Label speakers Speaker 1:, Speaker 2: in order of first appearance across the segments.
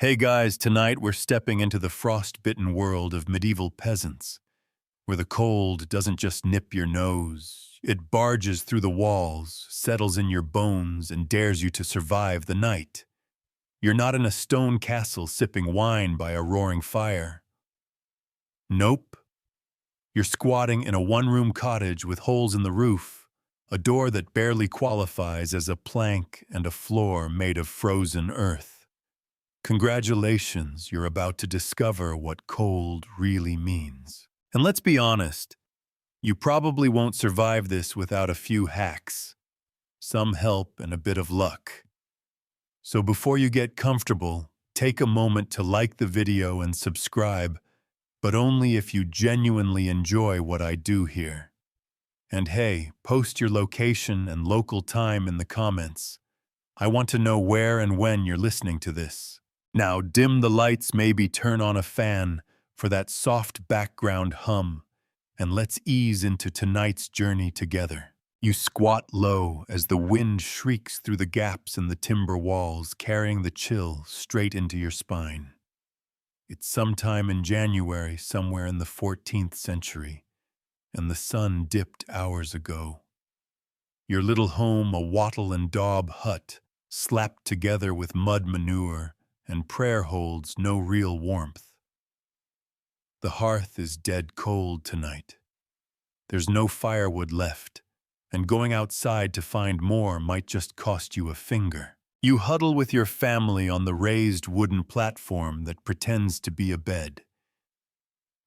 Speaker 1: Hey guys, tonight we're stepping into the frost-bitten world of medieval peasants, where the cold doesn't just nip your nose, it barges through the walls, settles in your bones, and dares you to survive the night. You're not in a stone castle sipping wine by a roaring fire. Nope. You're squatting in a one-room cottage with holes in the roof, a door that barely qualifies as a plank and a floor made of frozen earth. Congratulations, you're about to discover what cold really means. And let's be honest, you probably won't survive this without a few hacks, some help, and a bit of luck. So before you get comfortable, take a moment to like the video and subscribe, but only if you genuinely enjoy what I do here. And hey, post your location and local time in the comments. I want to know where and when you're listening to this. Now dim the lights, maybe turn on a fan for that soft background hum, and let's ease into tonight's journey together. You squat low as the wind shrieks through the gaps in the timber walls, carrying the chill straight into your spine. It's sometime in January, somewhere in the 14th century, and the sun dipped hours ago. Your little home, a wattle and daub hut, slapped together with mud manure, and prayer holds no real warmth. The hearth is dead cold tonight. There's no firewood left, and going outside to find more might just cost you a finger. You huddle with your family on the raised wooden platform that pretends to be a bed.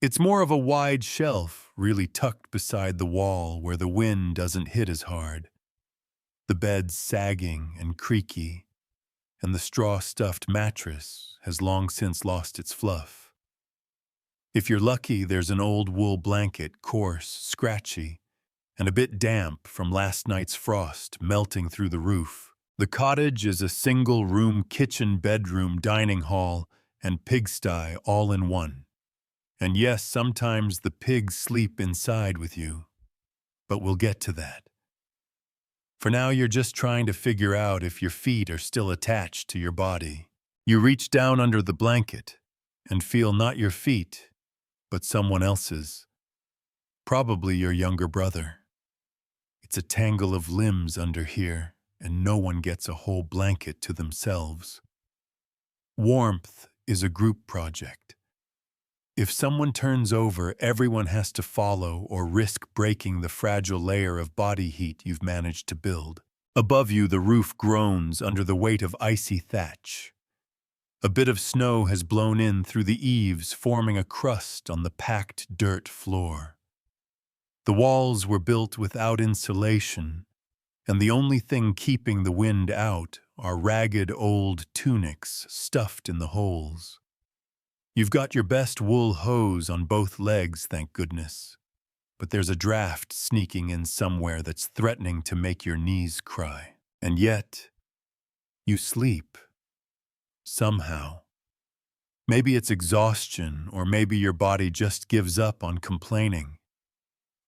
Speaker 1: It's more of a wide shelf, really tucked beside the wall where the wind doesn't hit as hard. The bed's sagging and creaky, and the straw-stuffed mattress has long since lost its fluff. If you're lucky, there's an old wool blanket, coarse, scratchy, and a bit damp from last night's frost melting through the roof. The cottage is a single-room kitchen, bedroom, dining hall, and pigsty all in one. And yes, sometimes the pigs sleep inside with you, but we'll get to that. For now, you're just trying to figure out if your feet are still attached to your body. You reach down under the blanket and feel not your feet, but someone else's. Probably your younger brother. It's a tangle of limbs under here, and no one gets a whole blanket to themselves. Warmth is a group project. If someone turns over, everyone has to follow or risk breaking the fragile layer of body heat you've managed to build. Above you, the roof groans under the weight of icy thatch. A bit of snow has blown in through the eaves, forming a crust on the packed dirt floor. The walls were built without insulation, and the only thing keeping the wind out are ragged old tunics stuffed in the holes. You've got your best wool hose on both legs, thank goodness. But there's a draft sneaking in somewhere that's threatening to make your knees cry. And yet, you sleep. Somehow. Maybe it's exhaustion, or maybe your body just gives up on complaining.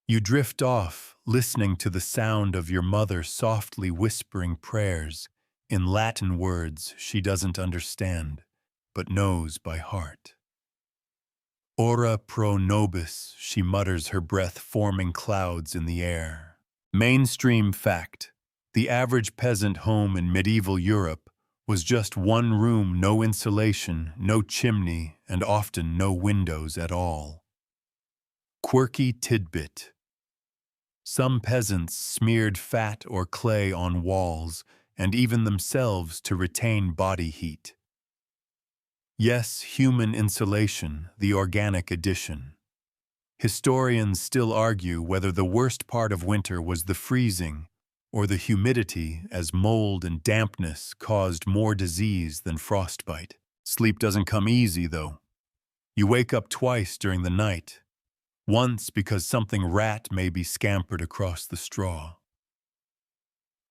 Speaker 1: You drift off, listening to the sound of your mother softly whispering prayers in Latin words she doesn't understand, but knows by heart. Ora pro nobis, she mutters, her breath forming clouds in the air. Mainstream fact: the average peasant home in medieval Europe was just one room, no insulation, no chimney, and often no windows at all. Quirky tidbit: some peasants smeared fat or clay on walls, and even themselves to retain body heat. Yes, human insulation, the organic addition. Historians still argue whether the worst part of winter was the freezing or the humidity, as mold and dampness caused more disease than frostbite. Sleep doesn't come easy, though. You wake up twice during the night. Once because something rat maybe scampered across the straw.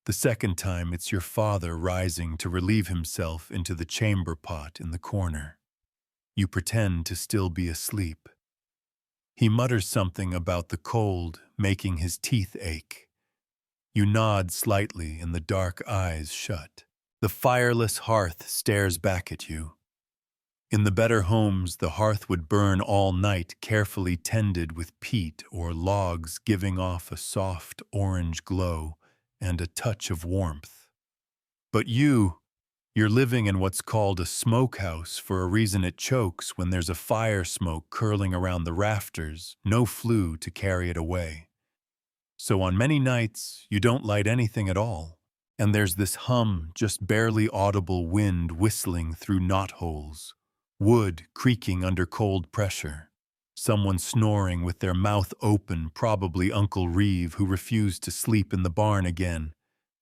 Speaker 1: The second time, it's your father rising to relieve himself into the chamber pot in the corner. You pretend to still be asleep. He mutters something about the cold making his teeth ache. You nod slightly and the dark eyes shut. The fireless hearth stares back at you. In the better homes, the hearth would burn all night, carefully tended with peat or logs, giving off a soft orange glow and a touch of warmth. But you're living in what's called a smokehouse for a reason. It chokes when there's a fire smoke curling around the rafters, no flue to carry it away. So on many nights, you don't light anything at all, and there's this hum, just barely audible wind whistling through knotholes, wood creaking under cold pressure, someone snoring with their mouth open, probably Uncle Reeve, who refused to sleep in the barn again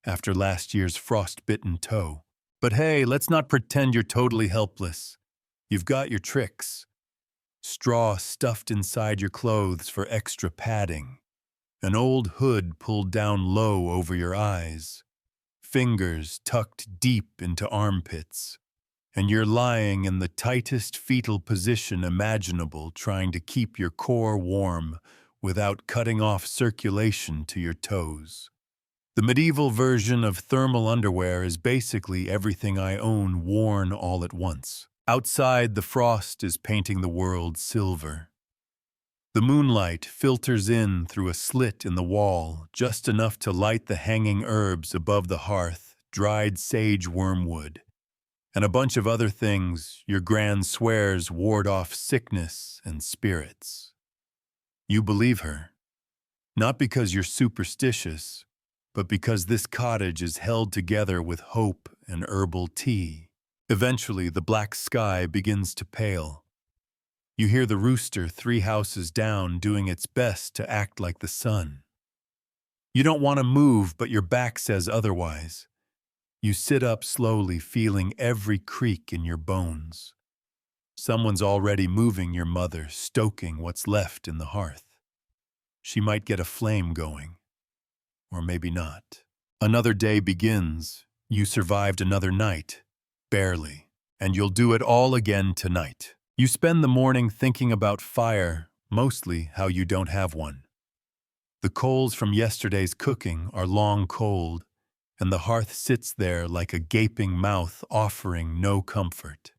Speaker 1: after last year's frost-bitten toe. But hey, let's not pretend you're totally helpless. You've got your tricks. Straw stuffed inside your clothes for extra padding. An old hood pulled down low over your eyes. Fingers tucked deep into armpits. And you're lying in the tightest fetal position imaginable, trying to keep your core warm without cutting off circulation to your toes. The medieval version of thermal underwear is basically everything I own worn all at once. Outside, the frost is painting the world silver. The moonlight filters in through a slit in the wall, just enough to light the hanging herbs above the hearth, dried sage wormwood, and a bunch of other things your gran swears ward off sickness and spirits. You believe her, not because you're superstitious, but because this cottage is held together with hope and herbal tea. Eventually, the black sky begins to pale. You hear the rooster 3 houses down doing its best to act like the sun. You don't want to move, but your back says otherwise. You sit up slowly, feeling every creak in your bones. Someone's already moving your mother, stoking what's left in the hearth. She might get a flame going. Or maybe not. Another day begins. You survived another night. Barely. And you'll do it all again tonight. You spend the morning thinking about fire, mostly how you don't have one. The coals from yesterday's cooking are long cold, and the hearth sits there like a gaping mouth offering no comfort.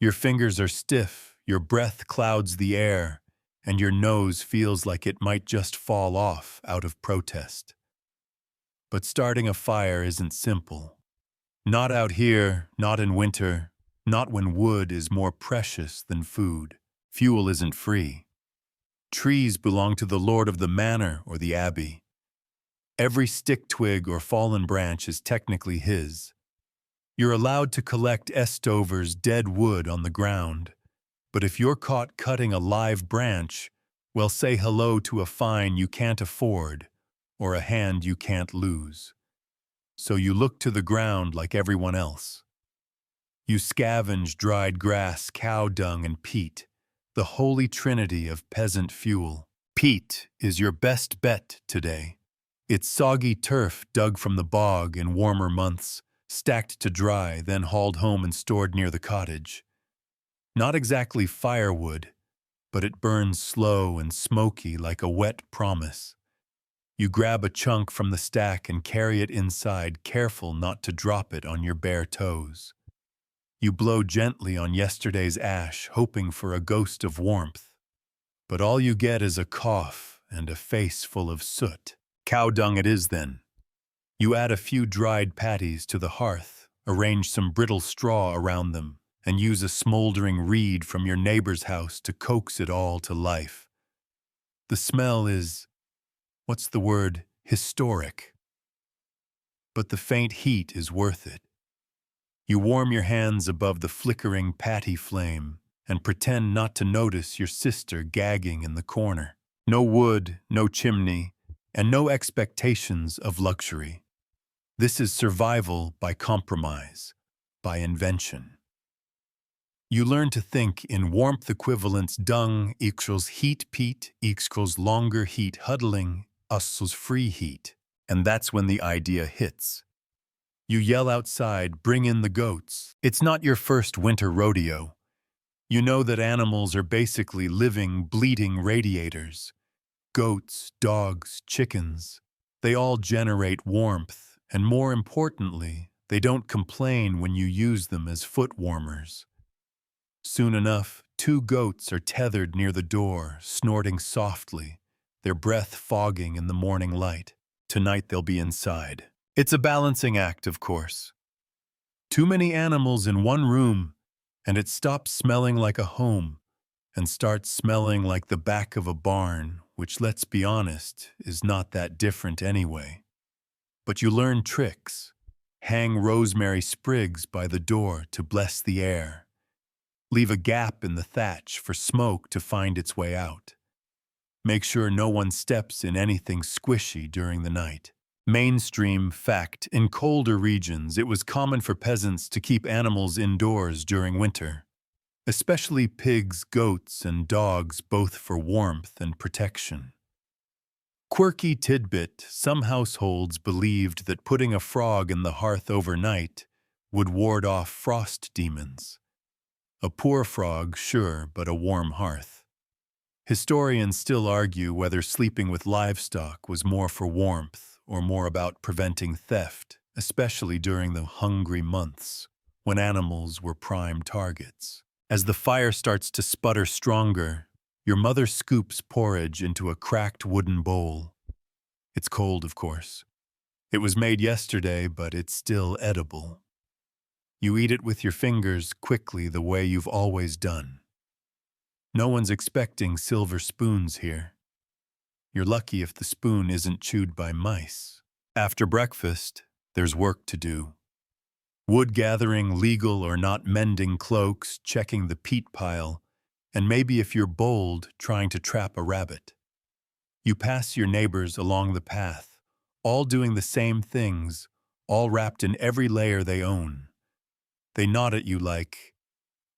Speaker 1: Your fingers are stiff, your breath clouds the air, and your nose feels like it might just fall off out of protest. But starting a fire isn't simple. Not out here, not in winter, not when wood is more precious than food. Fuel isn't free. Trees belong to the lord of the manor or the abbey. Every stick twig or fallen branch is technically his. You're allowed to collect Estover's dead wood on the ground, but if you're caught cutting a live branch, well, say hello to a fine you can't afford or a hand you can't lose. So you look to the ground like everyone else. You scavenge dried grass, cow dung, and peat, the holy trinity of peasant fuel. Peat is your best bet today. It's soggy turf dug from the bog in warmer months, stacked to dry, then hauled home and stored near the cottage. Not exactly firewood, but it burns slow and smoky like a wet promise. You grab a chunk from the stack and carry it inside, careful not to drop it on your bare toes. You blow gently on yesterday's ash, hoping for a ghost of warmth. But all you get is a cough and a face full of soot. Cow dung it is then. You add a few dried patties to the hearth, arrange some brittle straw around them, and use a smoldering reed from your neighbor's house to coax it all to life. The smell is, what's the word, historic. But the faint heat is worth it. You warm your hands above the flickering patty flame and pretend not to notice your sister gagging in the corner. No wood, no chimney, and no expectations of luxury. This is survival by compromise, by invention. You learn to think in warmth equivalents. Dung equals heat peat equals longer heat huddling equals free heat. And that's when the idea hits. You yell outside, bring in the goats. It's not your first winter rodeo. You know that animals are basically living, bleeding radiators. Goats, dogs, chickens. They all generate warmth, and more importantly, they don't complain when you use them as foot warmers. Soon enough, two goats are tethered near the door, snorting softly, their breath fogging in the morning light. Tonight they'll be inside. It's a balancing act, of course. Too many animals in one room, and it stops smelling like a home and starts smelling like the back of a barn, which, let's be honest, is not that different anyway. But you learn tricks. Hang rosemary sprigs by the door to bless the air. Leave a gap in the thatch for smoke to find its way out. Make sure no one steps in anything squishy during the night. Mainstream fact, in colder regions, it was common for peasants to keep animals indoors during winter, especially pigs, goats, and dogs, both for warmth and protection. Quirky tidbit, some households believed that putting a frog in the hearth overnight would ward off frost demons. A poor frog, sure, but a warm hearth. Historians still argue whether sleeping with livestock was more for warmth or more about preventing theft, especially during the hungry months, when animals were prime targets. As the fire starts to sputter stronger, your mother scoops porridge into a cracked wooden bowl. It's cold, of course. It was made yesterday, but it's still edible. You eat it with your fingers quickly the way you've always done. No one's expecting silver spoons here. You're lucky if the spoon isn't chewed by mice. After breakfast, there's work to do. Wood gathering, legal or not, mending cloaks, checking the peat pile, and maybe if you're bold, trying to trap a rabbit. You pass your neighbors along the path, all doing the same things, all wrapped in every layer they own. They nod at you like,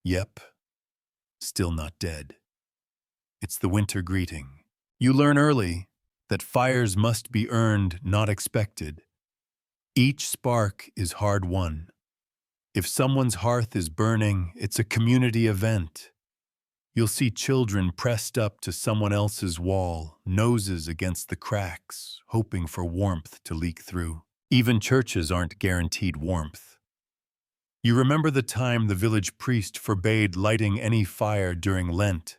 Speaker 1: yep, still not dead. It's the winter greeting. You learn early that fires must be earned, not expected. Each spark is hard won. If someone's hearth is burning, it's a community event. You'll see children pressed up to someone else's wall, noses against the cracks, hoping for warmth to leak through. Even churches aren't guaranteed warmth. You remember the time the village priest forbade lighting any fire during Lent,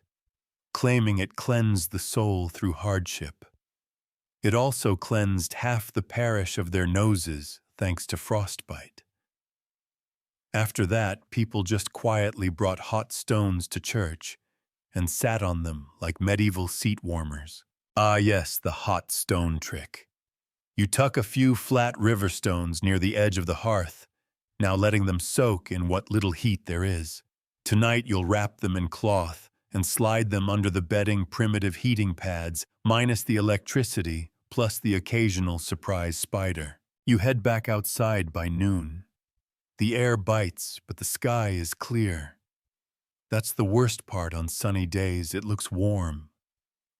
Speaker 1: claiming it cleansed the soul through hardship. It also cleansed half the parish of their noses thanks to frostbite. After that, people just quietly brought hot stones to church and sat on them like medieval seat warmers. Ah yes, the hot stone trick. You tuck a few flat river stones near the edge of the hearth, now letting them soak in what little heat there is. Tonight you'll wrap them in cloth and slide them under the bedding primitive heating pads, minus the electricity, plus the occasional surprise spider. You head back outside by noon. The air bites, but the sky is clear. That's the worst part on sunny days, it looks warm.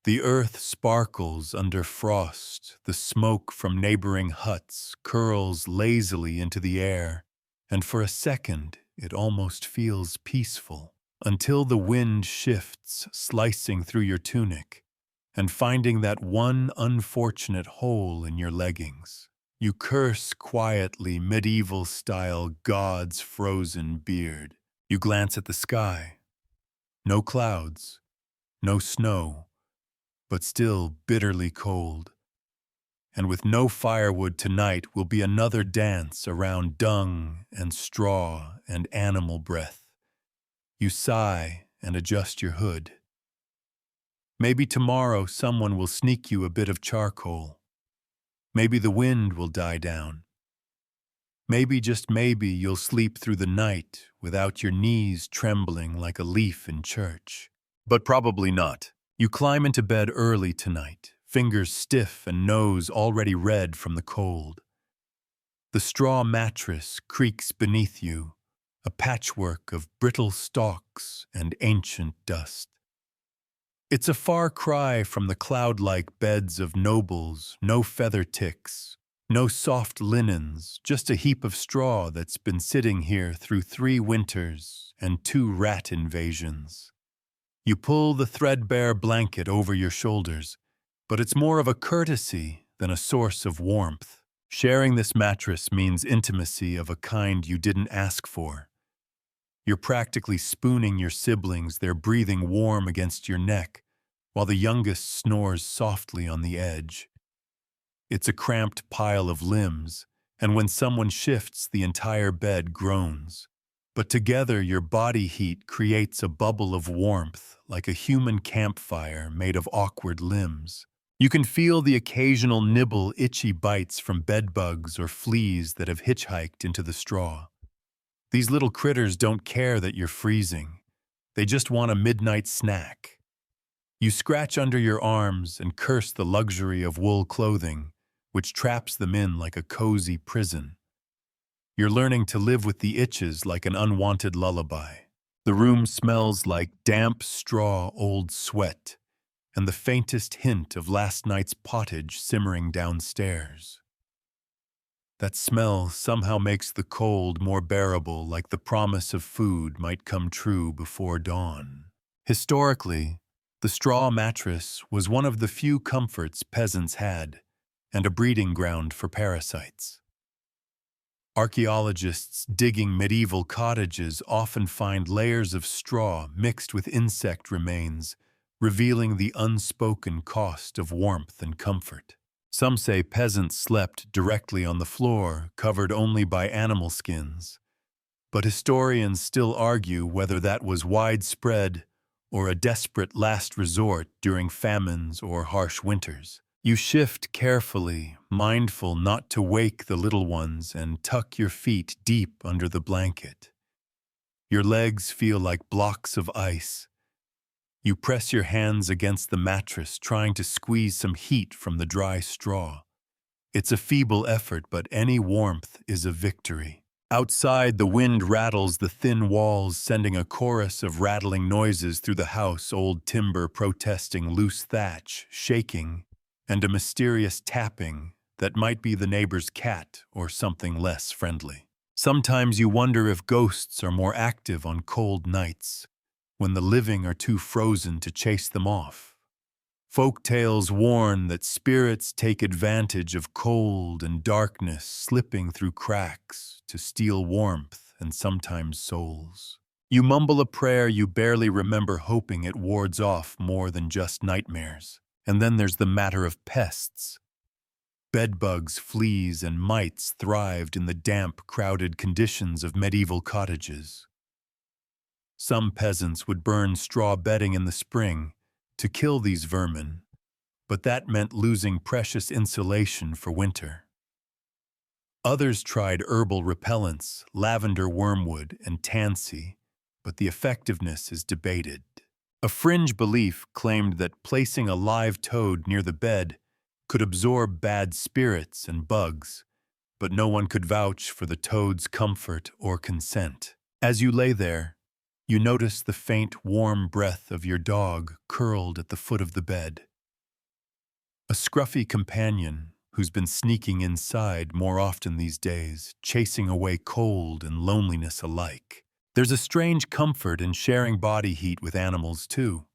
Speaker 1: The earth sparkles under frost, the smoke from neighboring huts curls lazily into the air, and for a second it almost feels peaceful. Until the wind shifts, slicing through your tunic, and finding that one unfortunate hole in your leggings. You curse quietly, medieval-style God's frozen beard. You glance at the sky. No clouds, no snow, but still bitterly cold. And with no firewood tonight will be another dance around dung and straw and animal breath. You sigh and adjust your hood. Maybe tomorrow someone will sneak you a bit of charcoal. Maybe the wind will die down. Maybe, just maybe, you'll sleep through the night without your knees trembling like a leaf in church. But probably not. You climb into bed early tonight, fingers stiff and nose already red from the cold. The straw mattress creaks beneath you, a patchwork of brittle stalks and ancient dust. It's a far cry from the cloud-like beds of nobles, no feather ticks, no soft linens, just a heap of straw that's been sitting here through 3 winters and 2 rat invasions. You pull the threadbare blanket over your shoulders, but it's more of a courtesy than a source of warmth. Sharing this mattress means intimacy of a kind you didn't ask for. You're practically spooning your siblings, their breathing warm against your neck, while the youngest snores softly on the edge. It's a cramped pile of limbs, and when someone shifts, the entire bed groans. But together, your body heat creates a bubble of warmth, like a human campfire made of awkward limbs. You can feel the occasional nibble, itchy bites from bedbugs or fleas that have hitchhiked into the straw. These little critters don't care that you're freezing. They just want a midnight snack. You scratch under your arms and curse the luxury of wool clothing, which traps them in like a cozy prison. You're learning to live with the itches like an unwanted lullaby. The room smells like damp straw, old sweat, and the faintest hint of last night's pottage simmering downstairs. That smell somehow makes the cold more bearable, like the promise of food might come true before dawn. Historically, the straw mattress was one of the few comforts peasants had, and a breeding ground for parasites. Archaeologists digging medieval cottages often find layers of straw mixed with insect remains, revealing the unspoken cost of warmth and comfort. Some say peasants slept directly on the floor, covered only by animal skins. But historians still argue whether that was widespread or a desperate last resort during famines or harsh winters. You shift carefully, mindful not to wake the little ones, and tuck your feet deep under the blanket. Your legs feel like blocks of ice. You press your hands against the mattress, trying to squeeze some heat from the dry straw. It's a feeble effort, but any warmth is a victory. Outside, the wind rattles the thin walls, sending a chorus of rattling noises through the house, old timber protesting, loose thatch shaking, and a mysterious tapping that might be the neighbor's cat or something less friendly. Sometimes you wonder if ghosts are more active on cold nights, when the living are too frozen to chase them off. Folk tales warn that spirits take advantage of cold and darkness, slipping through cracks to steal warmth and sometimes souls. You mumble a prayer you barely remember, hoping it wards off more than just nightmares. And then there's the matter of pests. Bedbugs, fleas, and mites thrived in the damp, crowded conditions of medieval cottages. Some peasants would burn straw bedding in the spring to kill these vermin, but that meant losing precious insulation for winter. Others tried herbal repellents, lavender wormwood, and tansy, but the effectiveness is debated. A fringe belief claimed that placing a live toad near the bed could absorb bad spirits and bugs, but no one could vouch for the toad's comfort or consent. As you lay there, you notice the faint, warm breath of your dog curled at the foot of the bed. A scruffy companion who's been sneaking inside more often these days, chasing away cold and loneliness alike. There's a strange comfort in sharing body heat with animals, too.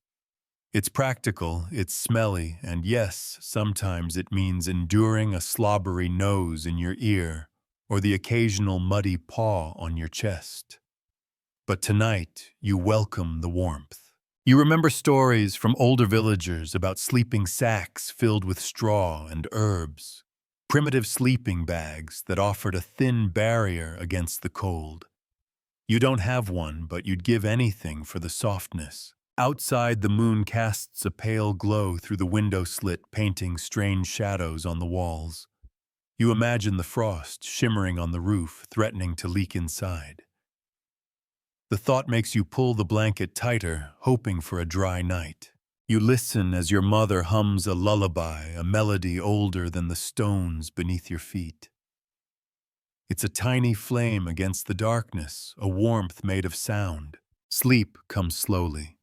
Speaker 1: It's practical, it's smelly, and yes, sometimes it means enduring a slobbery nose in your ear or the occasional muddy paw on your chest. But tonight, you welcome the warmth. You remember stories from older villagers about sleeping sacks filled with straw and herbs, primitive sleeping bags that offered a thin barrier against the cold. You don't have one, but you'd give anything for the softness. Outside, the moon casts a pale glow through the window slit, painting strange shadows on the walls. You imagine the frost shimmering on the roof, threatening to leak inside. The thought makes you pull the blanket tighter, hoping for a dry night. You listen as your mother hums a lullaby, a melody older than the stones beneath your feet. It's a tiny flame against the darkness, a warmth made of sound. Sleep comes slowly.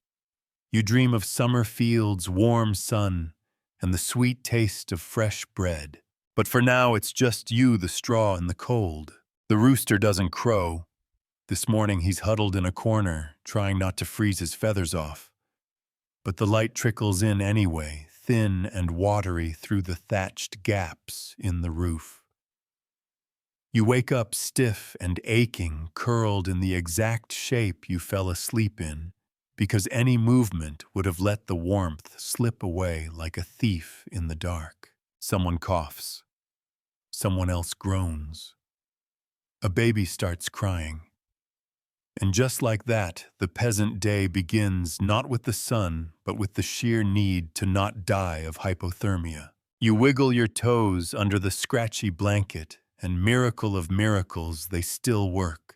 Speaker 1: You dream of summer fields, warm sun, and the sweet taste of fresh bread. But for now, it's just you, the straw, and the cold. The rooster doesn't crow. This morning he's huddled in a corner, trying not to freeze his feathers off. But the light trickles in anyway, thin and watery through the thatched gaps in the roof. You wake up stiff and aching, curled in the exact shape you fell asleep in, because any movement would have let the warmth slip away like a thief in the dark. Someone coughs. Someone else groans. A baby starts crying. And just like that, the peasant day begins not with the sun, but with the sheer need to not die of hypothermia. You wiggle your toes under the scratchy blanket, and miracle of miracles, they still work.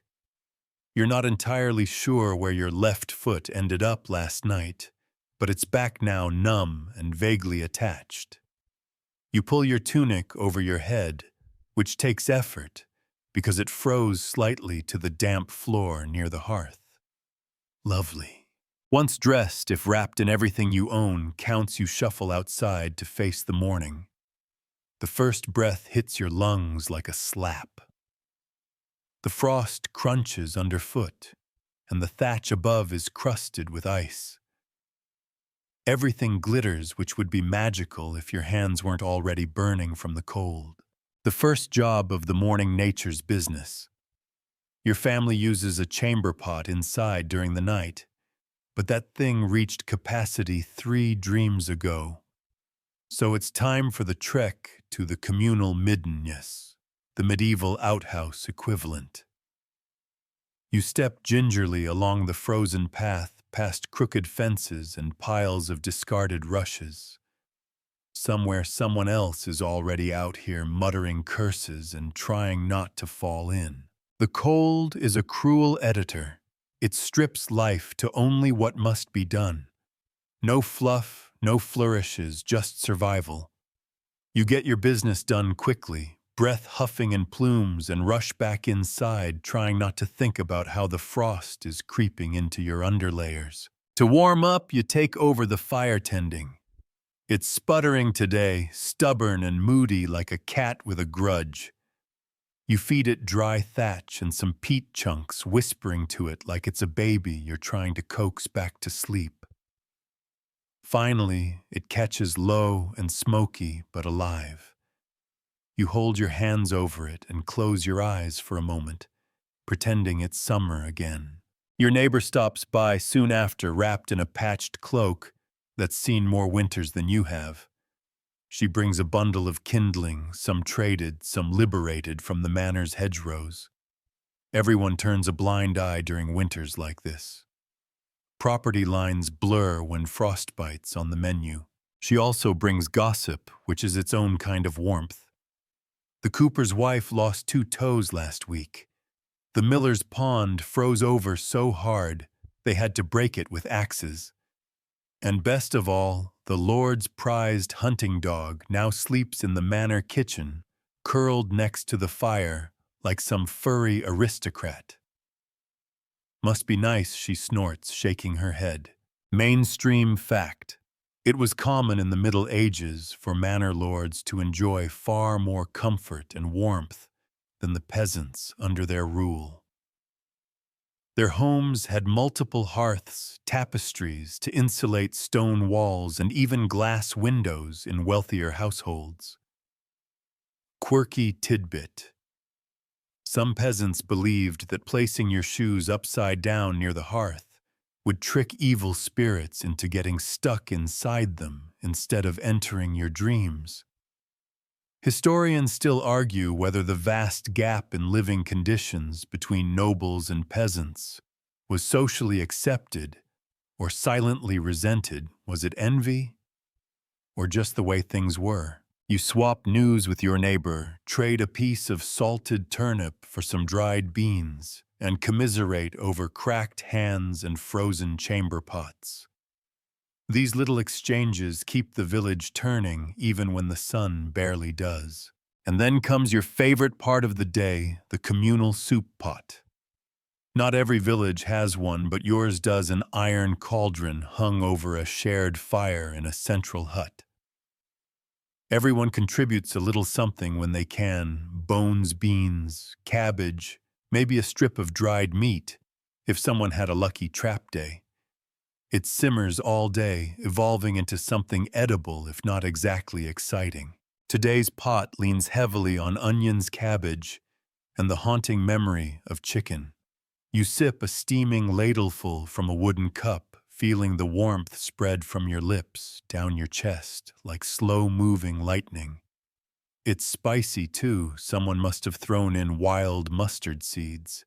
Speaker 1: You're not entirely sure where your left foot ended up last night, but it's back now, numb and vaguely attached. You pull your tunic over your head, which takes effort, because it froze slightly to the damp floor near the hearth. Lovely. Once dressed, if wrapped in everything you own, counts you shuffle outside to face the morning. The first breath hits your lungs like a slap. The frost crunches underfoot, and the thatch above is crusted with ice. Everything glitters, which would be magical if your hands weren't already burning from the cold. The first job of the morning nature's business. Your family uses a chamber pot inside during the night, but that thing reached capacity 3 dreams ago. So it's time for the trek to the communal middenness, the medieval outhouse equivalent. You step gingerly along the frozen path past crooked fences and piles of discarded rushes. Somewhere someone else is already out here muttering curses and trying not to fall in. The cold is a cruel editor. It strips life to only what must be done. No fluff, no flourishes, just survival. You get your business done quickly, breath huffing in plumes, and rush back inside, trying not to think about how the frost is creeping into your underlayers. To warm up, you take over the fire tending. It's sputtering today, stubborn and moody like a cat with a grudge. You feed it dry thatch and some peat chunks, whispering to it like it's a baby you're trying to coax back to sleep. Finally, it catches low and smoky but alive. You hold your hands over it and close your eyes for a moment, pretending it's summer again. Your neighbor stops by soon after, wrapped in a patched cloak that's seen more winters than you have. She brings a bundle of kindling, some traded, some liberated from the manor's hedgerows. Everyone turns a blind eye during winters like this. Property lines blur when frostbite's on the menu. She also brings gossip, which is its own kind of warmth. The cooper's wife lost 2 toes last week. The miller's pond froze over so hard they had to break it with axes. And best of all, the lord's prized hunting dog now sleeps in the manor kitchen, curled next to the fire like some furry aristocrat. Must be nice, she snorts, shaking her head. Mainstream fact. It was common in the Middle Ages for manor lords to enjoy far more comfort and warmth than the peasants under their rule. Their homes had multiple hearths, tapestries to insulate stone walls, and even glass windows in wealthier households. Quirky tidbit. Some peasants believed that placing your shoes upside down near the hearth would trick evil spirits into getting stuck inside them instead of entering your dreams. Historians still argue whether the vast gap in living conditions between nobles and peasants was socially accepted or silently resented. Was it envy or just the way things were? You swap news with your neighbor, trade a piece of salted turnip for some dried beans, and commiserate over cracked hands and frozen chamber pots. These little exchanges keep the village turning even when the sun barely does. And then comes your favorite part of the day, the communal soup pot. Not every village has one, but yours does, an iron cauldron hung over a shared fire in a central hut. Everyone contributes a little something when they can: bones, beans, cabbage, maybe a strip of dried meat, if someone had a lucky trap day. It simmers all day, evolving into something edible if not exactly exciting. Today's pot leans heavily on onions, cabbage, and the haunting memory of chicken. You sip a steaming ladleful from a wooden cup, feeling the warmth spread from your lips down your chest like slow-moving lightning. It's spicy, too. Someone must have thrown in wild mustard seeds.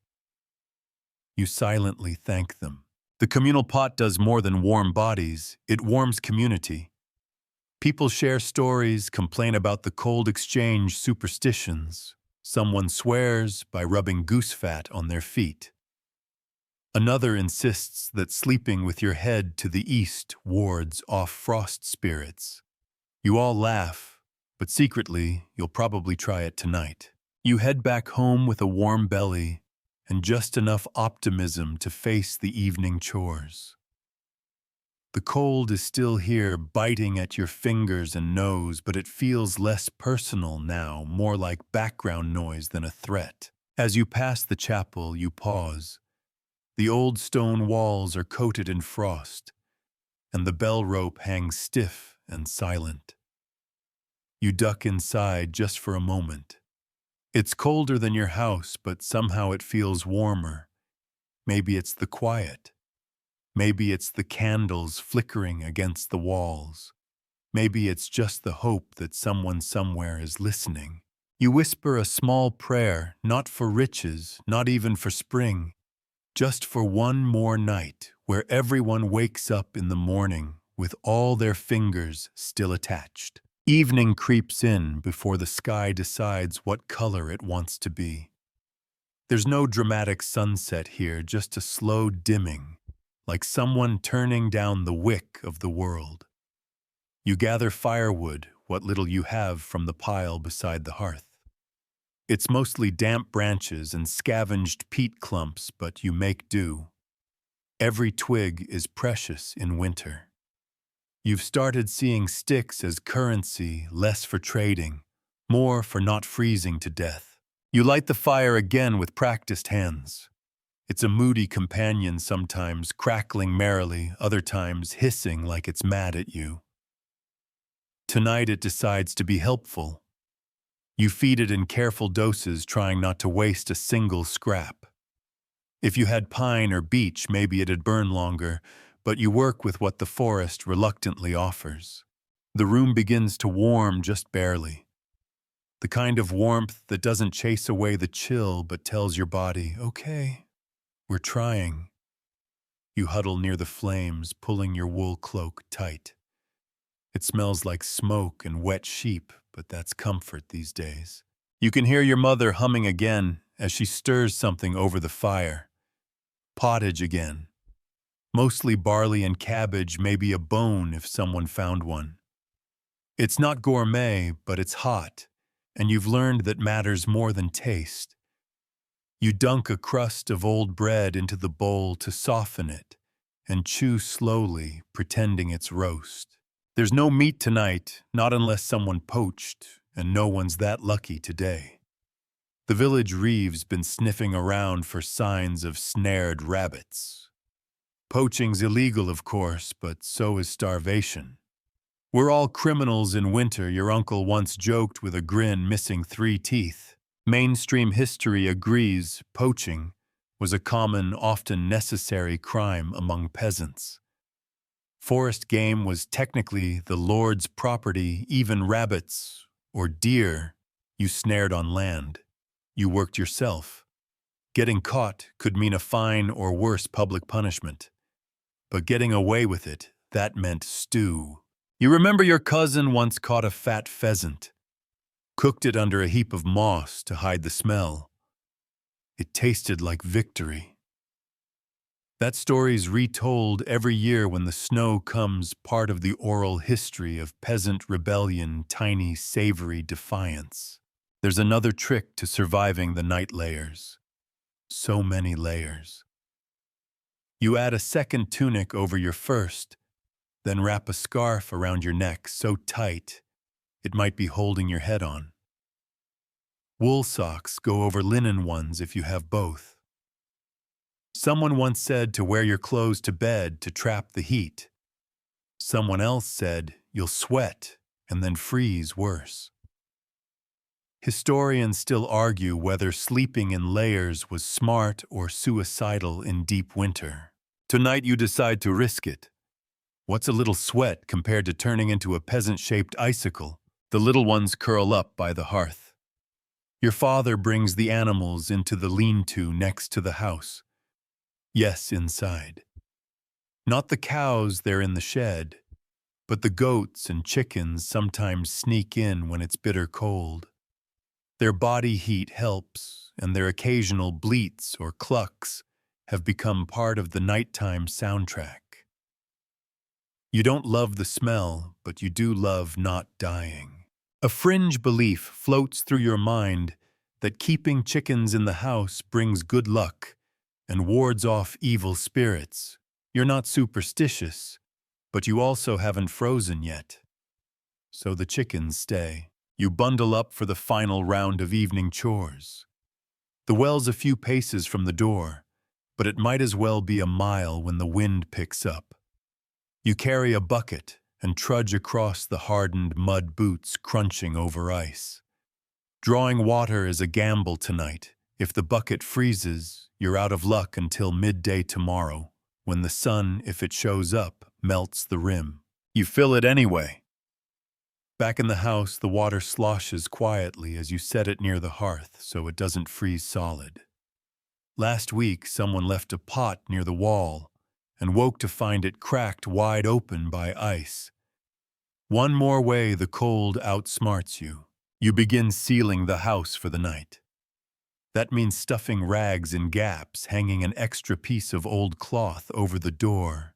Speaker 1: You silently thank them. The communal pot does more than warm bodies. It warms community. People share stories, complain about the cold exchange superstitions. Someone swears by rubbing goose fat on their feet. Another insists that sleeping with your head to the east wards off frost spirits. You all laugh, but secretly, you'll probably try it tonight. You head back home with a warm belly and just enough optimism to face the evening chores. The cold is still here, biting at your fingers and nose, but it feels less personal now, more like background noise than a threat. As you pass the chapel, you pause. The old stone walls are coated in frost, and the bell rope hangs stiff and silent. You duck inside just for a moment. It's colder than your house, but somehow it feels warmer. Maybe it's the quiet. Maybe it's the candles flickering against the walls. Maybe it's just the hope that someone somewhere is listening. You whisper a small prayer, not for riches, not even for spring, just for one more night where everyone wakes up in the morning with all their fingers still attached. Evening creeps in before the sky decides what color it wants to be. There's no dramatic sunset here, just a slow dimming, like someone turning down the wick of the world. You gather firewood, what little you have from the pile beside the hearth. It's mostly damp branches and scavenged peat clumps, but you make do. Every twig is precious in winter. You've started seeing sticks as currency, less for trading, more for not freezing to death. You light the fire again with practiced hands. It's a moody companion sometimes, crackling merrily, other times hissing like it's mad at you. Tonight it decides to be helpful. You feed it in careful doses, trying not to waste a single scrap. If you had pine or beech, maybe it'd burn longer, but you work with what the forest reluctantly offers. The room begins to warm just barely. The kind of warmth that doesn't chase away the chill but tells your body, okay, we're trying. You huddle near the flames, pulling your wool cloak tight. It smells like smoke and wet sheep, but that's comfort these days. You can hear your mother humming again as she stirs something over the fire. Pottage again. Mostly barley and cabbage, maybe a bone if someone found one. It's not gourmet, but it's hot, and you've learned that matters more than taste. You dunk a crust of old bread into the bowl to soften it, and chew slowly, pretending it's roast. There's no meat tonight, not unless someone poached, and no one's that lucky today. The village reeve's been sniffing around for signs of snared rabbits. Poaching's illegal, of course, but so is starvation. We're all criminals in winter, your uncle once joked with a grin, missing 3 teeth. Mainstream history agrees poaching was a common, often necessary crime among peasants. Forest game was technically the lord's property, even rabbits or deer you snared on land. You worked yourself. Getting caught could mean a fine or worse public punishment. But getting away with it, that meant stew. You remember your cousin once caught a fat pheasant, cooked it under a heap of moss to hide the smell. It tasted like victory. That story's retold every year when the snow comes, part of the oral history of peasant rebellion, tiny, savory defiance. There's another trick to surviving the night layers. So many layers. You add a second tunic over your first, then wrap a scarf around your neck so tight it might be holding your head on. Wool socks go over linen ones if you have both. Someone once said to wear your clothes to bed to trap the heat. Someone else said you'll sweat and then freeze worse. Historians still argue whether sleeping in layers was smart or suicidal in deep winter. Tonight you decide to risk it. What's a little sweat compared to turning into a peasant-shaped icicle? The little ones curl up by the hearth. Your father brings the animals into the lean-to next to the house. Yes, inside. Not the cows there in the shed, but the goats and chickens sometimes sneak in when it's bitter cold. Their body heat helps, and their occasional bleats or clucks have become part of the nighttime soundtrack. You don't love the smell, but you do love not dying. A fringe belief floats through your mind that keeping chickens in the house brings good luck and wards off evil spirits. You're not superstitious, but you also haven't frozen yet. So the chickens stay. You bundle up for the final round of evening chores. The well's a few paces from the door, but it might as well be a mile when the wind picks up. You carry a bucket and trudge across the hardened mud boots crunching over ice. Drawing water is a gamble tonight. If the bucket freezes, you're out of luck until midday tomorrow, when the sun, if it shows up, melts the rim. You fill it anyway. Back in the house, the water sloshes quietly as you set it near the hearth so it doesn't freeze solid. Last week, someone left a pot near the wall and woke to find it cracked wide open by ice. One more way the cold outsmarts you. You begin sealing the house for the night. That means stuffing rags in gaps, hanging an extra piece of old cloth over the door,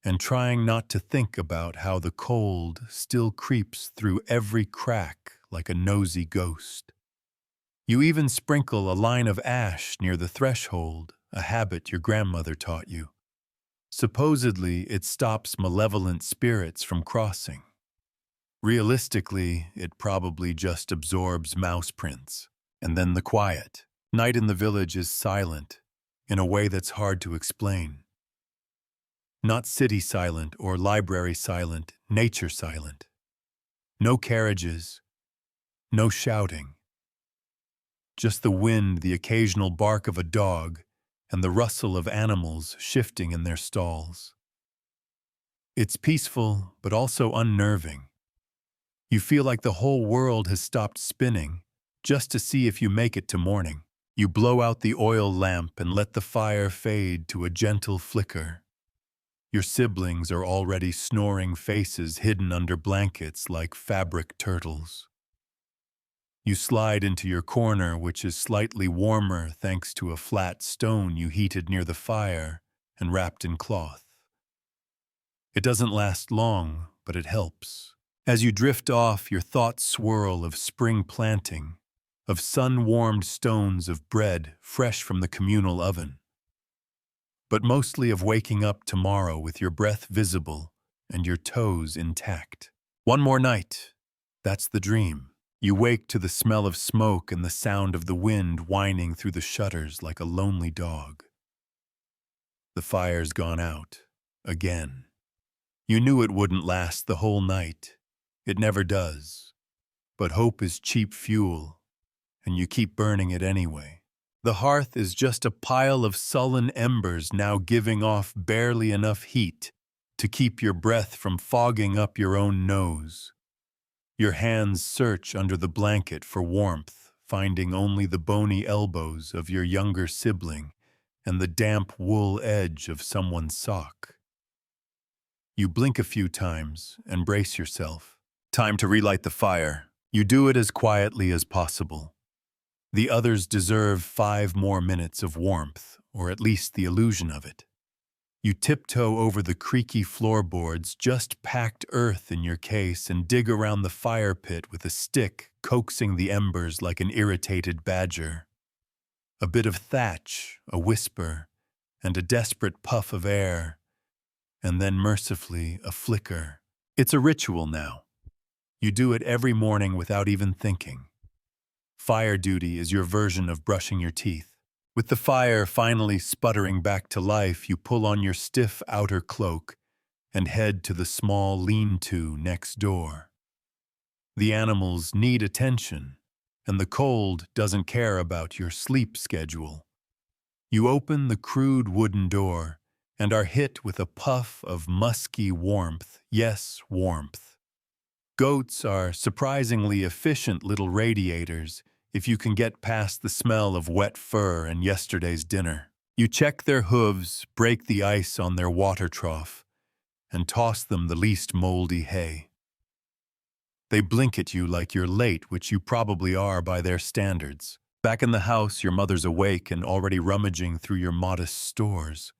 Speaker 1: and trying not to think about how the cold still creeps through every crack like a nosy ghost. You even sprinkle a line of ash near the threshold, a habit your grandmother taught you. Supposedly, it stops malevolent spirits from crossing. Realistically, it probably just absorbs mouse prints. And then the quiet. Night in the village is silent, in a way that's hard to explain. Not city silent or library silent, nature silent. No carriages, no shouting. Just the wind, the occasional bark of a dog, and the rustle of animals shifting in their stalls. It's peaceful, but also unnerving. You feel like the whole world has stopped spinning, just to see if you make it to morning. You blow out the oil lamp and let the fire fade to a gentle flicker. Your siblings are already snoring faces hidden under blankets like fabric turtles. You slide into your corner, which is slightly warmer thanks to a flat stone you heated near the fire and wrapped in cloth. It doesn't last long, but it helps. As you drift off, your thoughts swirl of spring planting, of sun-warmed stones of bread fresh from the communal oven, but mostly of waking up tomorrow with your breath visible and your toes intact. One more night. That's the dream. You wake to the smell of smoke and the sound of the wind whining through the shutters like a lonely dog. The fire's gone out. Again. You knew it wouldn't last the whole night. It never does. But hope is cheap fuel, and you keep burning it anyway. The hearth is just a pile of sullen embers now giving off barely enough heat to keep your breath from fogging up your own nose. Your hands search under the blanket for warmth, finding only the bony elbows of your younger sibling and the damp wool edge of someone's sock. You blink a few times and brace yourself. Time to relight the fire. You do it as quietly as possible. The others deserve 5 more minutes of warmth, or at least the illusion of it. You tiptoe over the creaky floorboards, just packed earth in your case, and dig around the fire pit with a stick, coaxing the embers like an irritated badger. A bit of thatch, a whisper, and a desperate puff of air, and then mercifully a flicker. It's a ritual now. You do it every morning without even thinking. Fire duty is your version of brushing your teeth. With the fire finally sputtering back to life, you pull on your stiff outer cloak and head to the small lean-to next door. The animals need attention, and the cold doesn't care about your sleep schedule. You open the crude wooden door and are hit with a puff of musky warmth. Yes, warmth. Goats are surprisingly efficient little radiators if you can get past the smell of wet fur and yesterday's dinner. You check their hooves, break the ice on their water trough, and toss them the least moldy hay. They blink at you like you're late, which you probably are by their standards. Back in the house, your mother's awake and already rummaging through your modest stores.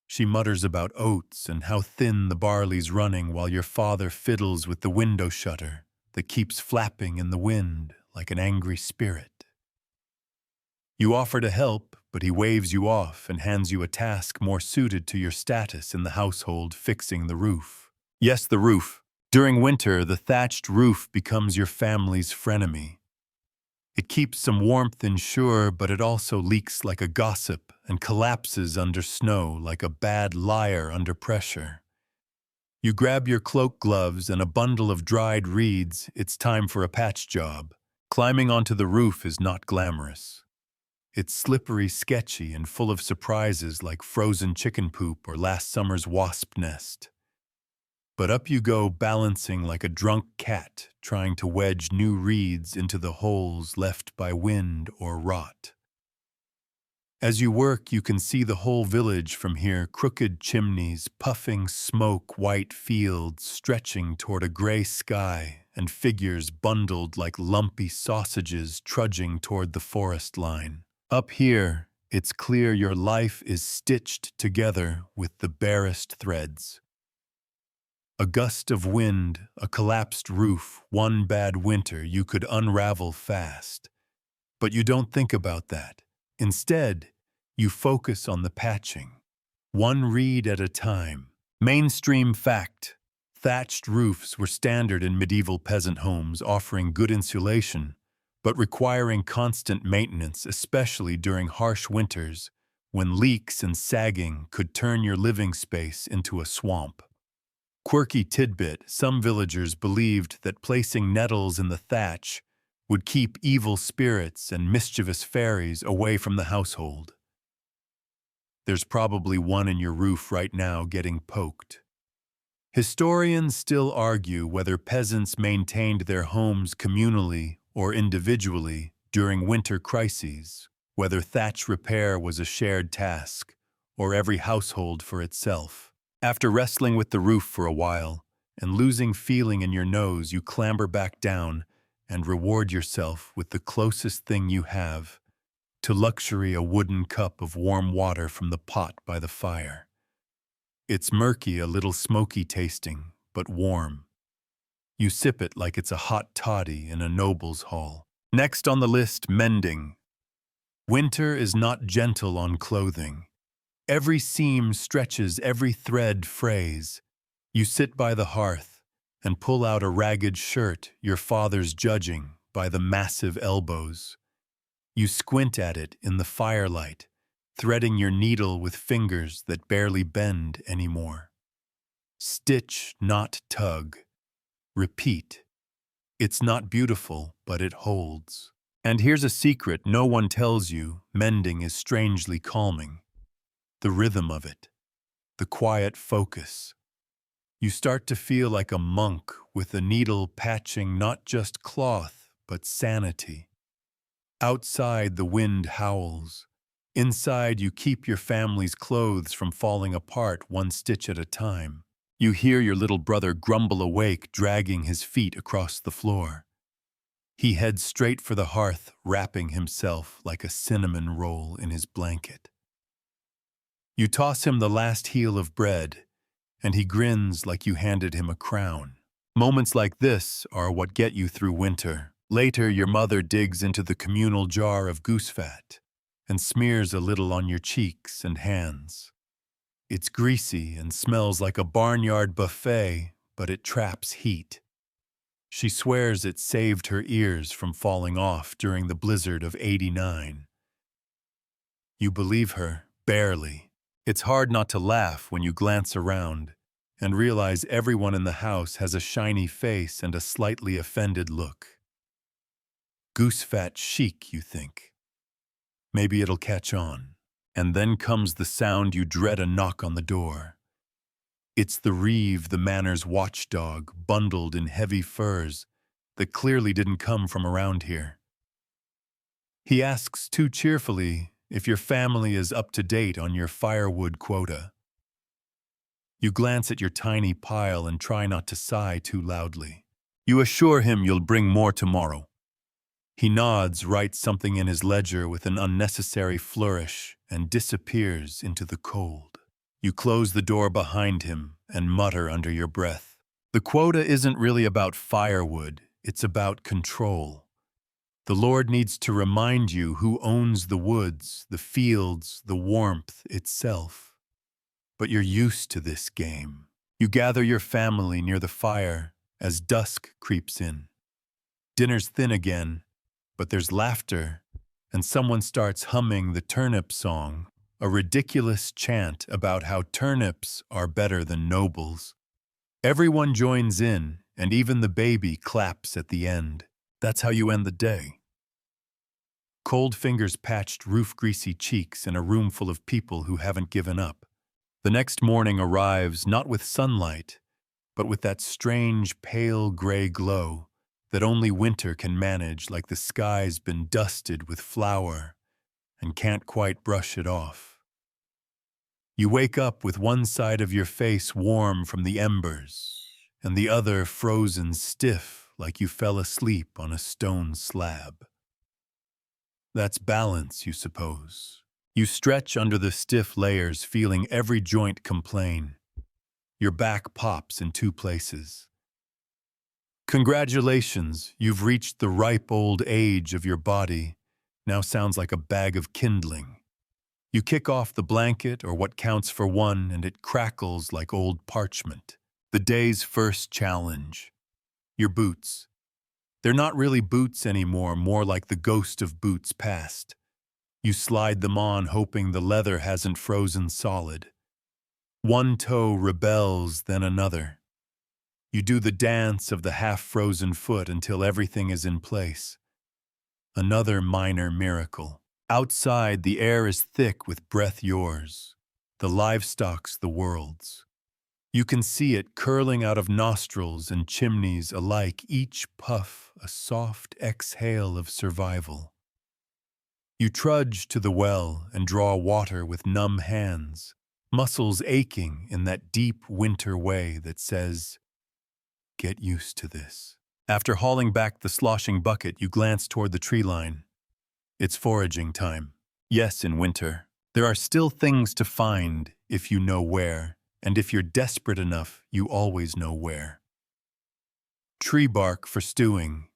Speaker 1: She mutters about oats and how thin the barley's running while your father fiddles with the window shutter that keeps flapping in the wind like an angry spirit. You offer to help, but he waves you off and hands you a task more suited to your status in the household, fixing the roof. Yes, the roof. During winter, the thatched roof becomes your family's frenemy. It keeps some warmth inshore, but it also leaks like a gossip and collapses under snow like a bad liar under pressure. You grab your cloak gloves and a bundle of dried reeds. It's time for a patch job. Climbing onto the roof is not glamorous. It's slippery, sketchy, and full of surprises like frozen chicken poop or last summer's wasp nest. But up you go, balancing like a drunk cat, trying to wedge new reeds into the holes left by wind or rot. As you work, you can see the whole village from here, crooked chimneys, puffing smoke, white fields stretching toward a gray sky, and figures bundled like lumpy sausages trudging toward the forest line. Up here, it's clear your life is stitched together with the barest threads. A gust of wind, a collapsed roof, one bad winter, you could unravel fast. But you don't think about that. Instead, you focus on the patching. One reed at a time. Mainstream fact. Thatched roofs were standard in medieval peasant homes, offering good insulation, but requiring constant maintenance, especially during harsh winters, when leaks and sagging could turn your living space into a swamp. Quirky tidbit, some villagers believed that placing nettles in the thatch would keep evil spirits and mischievous fairies away from the household. There's probably one in your roof right now getting poked. Historians still argue whether peasants maintained their homes communally or individually during winter crises, whether thatch repair was a shared task or every household for itself. After wrestling with the roof for a while and losing feeling in your nose, you clamber back down and reward yourself with the closest thing you have to luxury, a wooden cup of warm water from the pot by the fire. It's murky, a little smoky tasting, but warm. You sip it like it's a hot toddy in a noble's hall. Next on the list, mending. Winter is not gentle on clothing. Every seam stretches, every thread frays. You sit by the hearth and pull out a ragged shirt your father's judging by the massive elbows. You squint at it in the firelight, threading your needle with fingers that barely bend anymore. Stitch, not tug. Repeat. It's not beautiful, but it holds. And here's a secret no one tells you: mending is strangely calming. The rhythm of it, the quiet focus. You start to feel like a monk with a needle patching not just cloth, but sanity. Outside, the wind howls. Inside, you keep your family's clothes from falling apart one stitch at a time. You hear your little brother grumble awake, dragging his feet across the floor. He heads straight for the hearth, wrapping himself like a cinnamon roll in his blanket. You toss him the last heel of bread, and he grins like you handed him a crown. Moments like this are what get you through winter. Later, your mother digs into the communal jar of goose fat and smears a little on your cheeks and hands. It's greasy and smells like a barnyard buffet, but it traps heat. She swears it saved her ears from falling off during the blizzard of '89. You believe her, barely. It's hard not to laugh when you glance around and realize everyone in the house has a shiny face and a slightly offended look. goose-fat chic, you think. Maybe it'll catch on. And then comes the sound you dread, a knock on the door. It's the Reeve, the manor's watchdog, bundled in heavy furs that clearly didn't come from around here. He asks too cheerfully if your family is up to date on your firewood quota. You glance at your tiny pile and try not to sigh too loudly. You assure him you'll bring more tomorrow. He nods, writes something in his ledger with an unnecessary flourish, and disappears into the cold. You close the door behind him and mutter under your breath. The quota isn't really about firewood, it's about control. The Lord needs to remind you who owns the woods, the fields, the warmth itself. But you're used to this game. You gather your family near the fire as dusk creeps in. Dinner's thin again, but there's laughter, and someone starts humming the turnip song, a ridiculous chant about how turnips are better than nobles. Everyone joins in, and even the baby claps at the end. That's how you end the day. Cold fingers patched roof-greasy cheeks in a room full of people who haven't given up. The next morning arrives not with sunlight, but with that strange pale gray glow that only winter can manage, like the sky's been dusted with flour and can't quite brush it off. You wake up with one side of your face warm from the embers and the other frozen stiff like you fell asleep on a stone slab. That's balance, you suppose. You stretch under the stiff layers, feeling every joint complain. Your back pops in 2 places. Congratulations, you've reached the ripe old age of your body. Now sounds like a bag of kindling. You kick off the blanket or what counts for one, and it crackles like old parchment. The day's first challenge. Your boots. They're not really boots anymore, more like the ghost of boots past. You slide them on, hoping the leather hasn't frozen solid. One toe rebels, then another. You do the dance of the half-frozen foot until everything is in place. Another minor miracle. Outside, the air is thick with breath yours. The livestock's the world's. You can see it curling out of nostrils and chimneys alike, each puff a soft exhale of survival. You trudge to the well and draw water with numb hands, muscles aching in that deep winter way that says, "Get used to this." After hauling back the sloshing bucket, you glance toward the tree line. It's foraging time. Yes, in winter. There are still things to find if you know where, and if you're desperate enough, you always know where. Tree bark for stewing.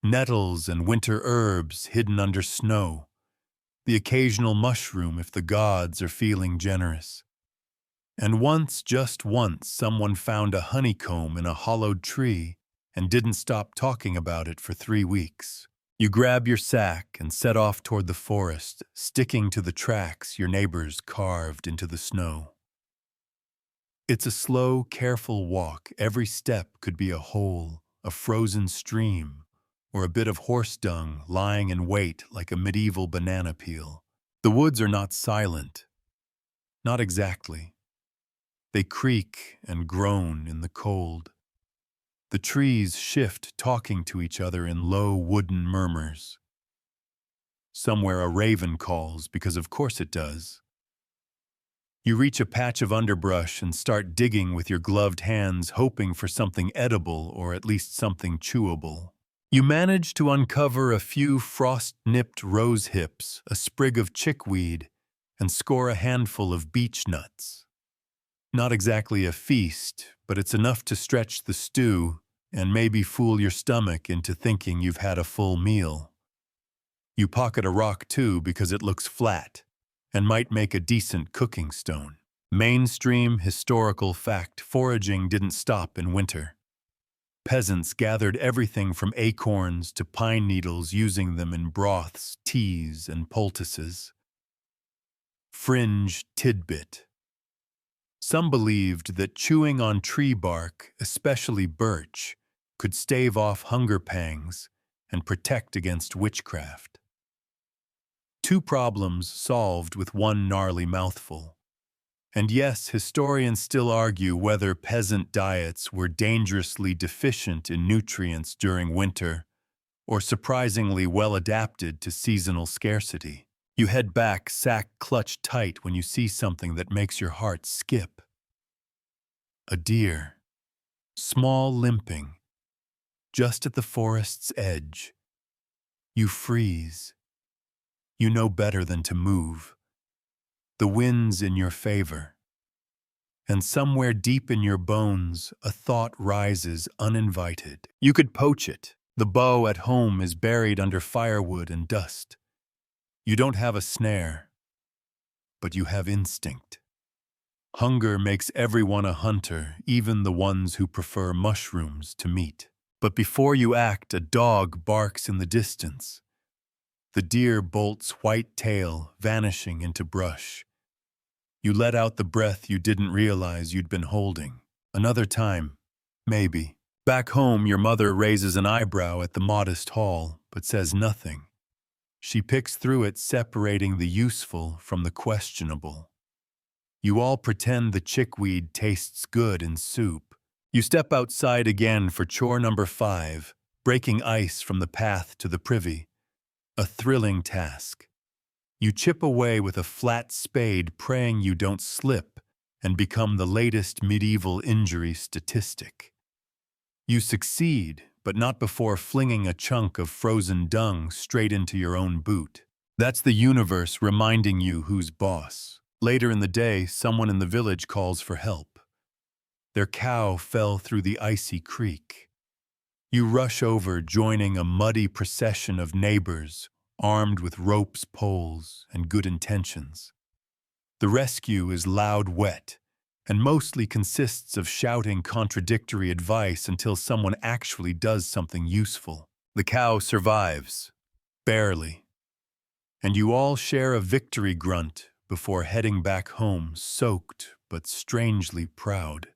Speaker 1: Nettles and winter herbs hidden under snow. The occasional mushroom if the gods are feeling generous. And once, just once, someone found a honeycomb in a hollowed tree and didn't stop talking about it for 3 weeks. You grab your sack and set off toward the forest, sticking to the tracks your neighbors carved into the snow. It's a slow, careful walk. Every step could be a hole, a frozen stream, or a bit of horse dung lying in wait like a medieval banana peel. The woods are not silent. Not exactly. They creak and groan in the cold. The trees shift, talking to each other in low wooden murmurs. Somewhere a raven calls, because of course it does. You reach a patch of underbrush and start digging with your gloved hands, hoping for something edible or at least something chewable. You manage to uncover a few frost-nipped rose hips, a sprig of chickweed, and score a handful of beech nuts. Not exactly a feast, but it's enough to stretch the stew and maybe fool your stomach into thinking you've had a full meal. You pocket a rock too because it looks flat and might make a decent cooking stone. Mainstream historical fact: foraging didn't stop in winter. Peasants gathered everything from acorns to pine needles, using them in broths, teas, and poultices. Fringe tidbit. Some believed that chewing on tree bark, especially birch, could stave off hunger pangs and protect against witchcraft. Two problems solved with one gnarly mouthful. And yes, historians still argue whether peasant diets were dangerously deficient in nutrients during winter or surprisingly well adapted to seasonal scarcity. You head back, sack clutched tight when you see something that makes your heart skip. A deer, small limping, just at the forest's edge. You freeze. You know better than to move. The wind's in your favor. And somewhere deep in your bones, a thought rises uninvited. You could poach it. The bow at home is buried under firewood and dust. You don't have a snare, but you have instinct. Hunger makes everyone a hunter, even the ones who prefer mushrooms to meat. But before you act, a dog barks in the distance. The deer bolts white tail, vanishing into brush. You let out the breath you didn't realize you'd been holding. Another time, maybe. Back home, your mother raises an eyebrow at the modest haul, but says nothing. She picks through it, separating the useful from the questionable. You all pretend the chickweed tastes good in soup. You step outside again for chore number 5, breaking ice from the path to the privy. A thrilling task. You chip away with a flat spade, praying you don't slip and become the latest medieval injury statistic. You succeed, but not before flinging a chunk of frozen dung straight into your own boot. That's the universe reminding you who's boss. Later in the day, someone in the village calls for help. Their cow fell through the icy creek. You rush over, joining a muddy procession of neighbors, armed with ropes, poles, and good intentions. The rescue is loud, wet, and mostly consists of shouting contradictory advice until someone actually does something useful. The cow survives, barely, and you all share a victory grunt before heading back home, soaked but strangely proud.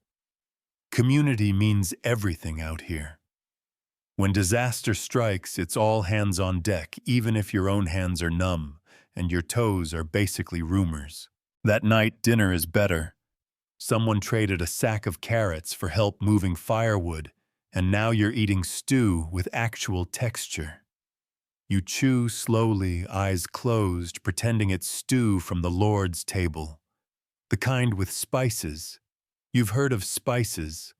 Speaker 1: Community means everything out here. When disaster strikes, it's all hands on deck, even if your own hands are numb and your toes are basically rumors. That night, dinner is better. Someone traded a sack of carrots for help moving firewood, and now you're eating stew with actual texture. You chew slowly, eyes closed, pretending it's stew from the Lord's table. The kind with spices. You've heard of spices.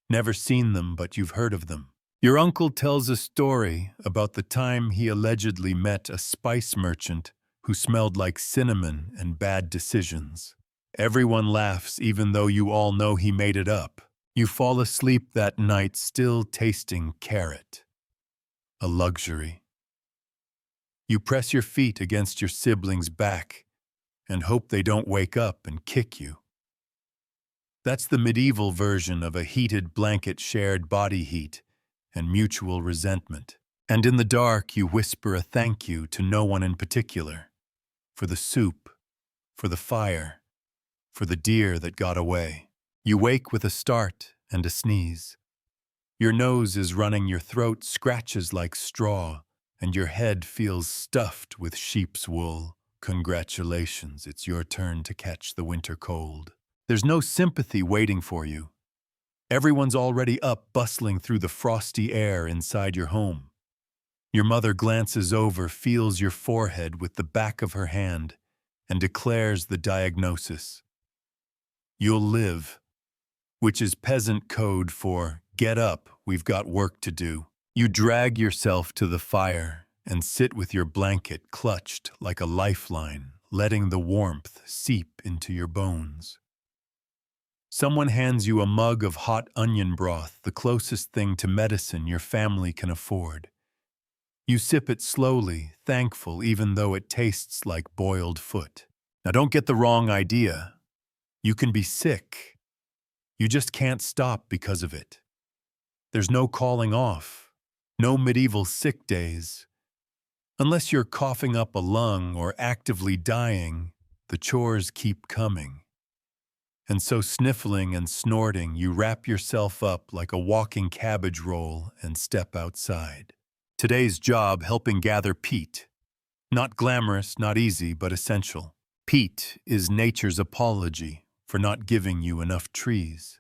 Speaker 1: Never seen them, but you've heard of them. Your uncle tells a story about the time he allegedly met a spice merchant who smelled like cinnamon and bad decisions. Everyone laughs, even though you all know he made it up. You fall asleep that night still tasting carrot. A luxury. You press your feet against your siblings' back and hope they don't wake up and kick you. That's the medieval version of a heated blanket, shared body heat and mutual resentment. And in the dark, you whisper a thank you to no one in particular. For the soup, for the fire, for the deer that got away. You wake with a start and a sneeze. Your nose is running, your throat scratches like straw, and your head feels stuffed with sheep's wool. Congratulations, it's your turn to catch the winter cold. There's no sympathy waiting for you. Everyone's already up, bustling through the frosty air inside your home. Your mother glances over, feels your forehead with the back of her hand, and declares the diagnosis. You'll live, which is peasant code for, get up, we've got work to do. You drag yourself to the fire and sit with your blanket clutched like a lifeline, letting the warmth seep into your bones. Someone hands you a mug of hot onion broth, the closest thing to medicine your family can afford. You sip it slowly, thankful even though it tastes like boiled foot. Now don't get the wrong idea. You can be sick. You just can't stop because of it. There's no calling off, no medieval sick days. Unless you're coughing up a lung or actively dying, the chores keep coming. And so sniffling and snorting, you wrap yourself up like a walking cabbage roll and step outside. Today's job helping gather peat. Not glamorous, not easy, but essential. Peat is nature's apology for not giving you enough trees.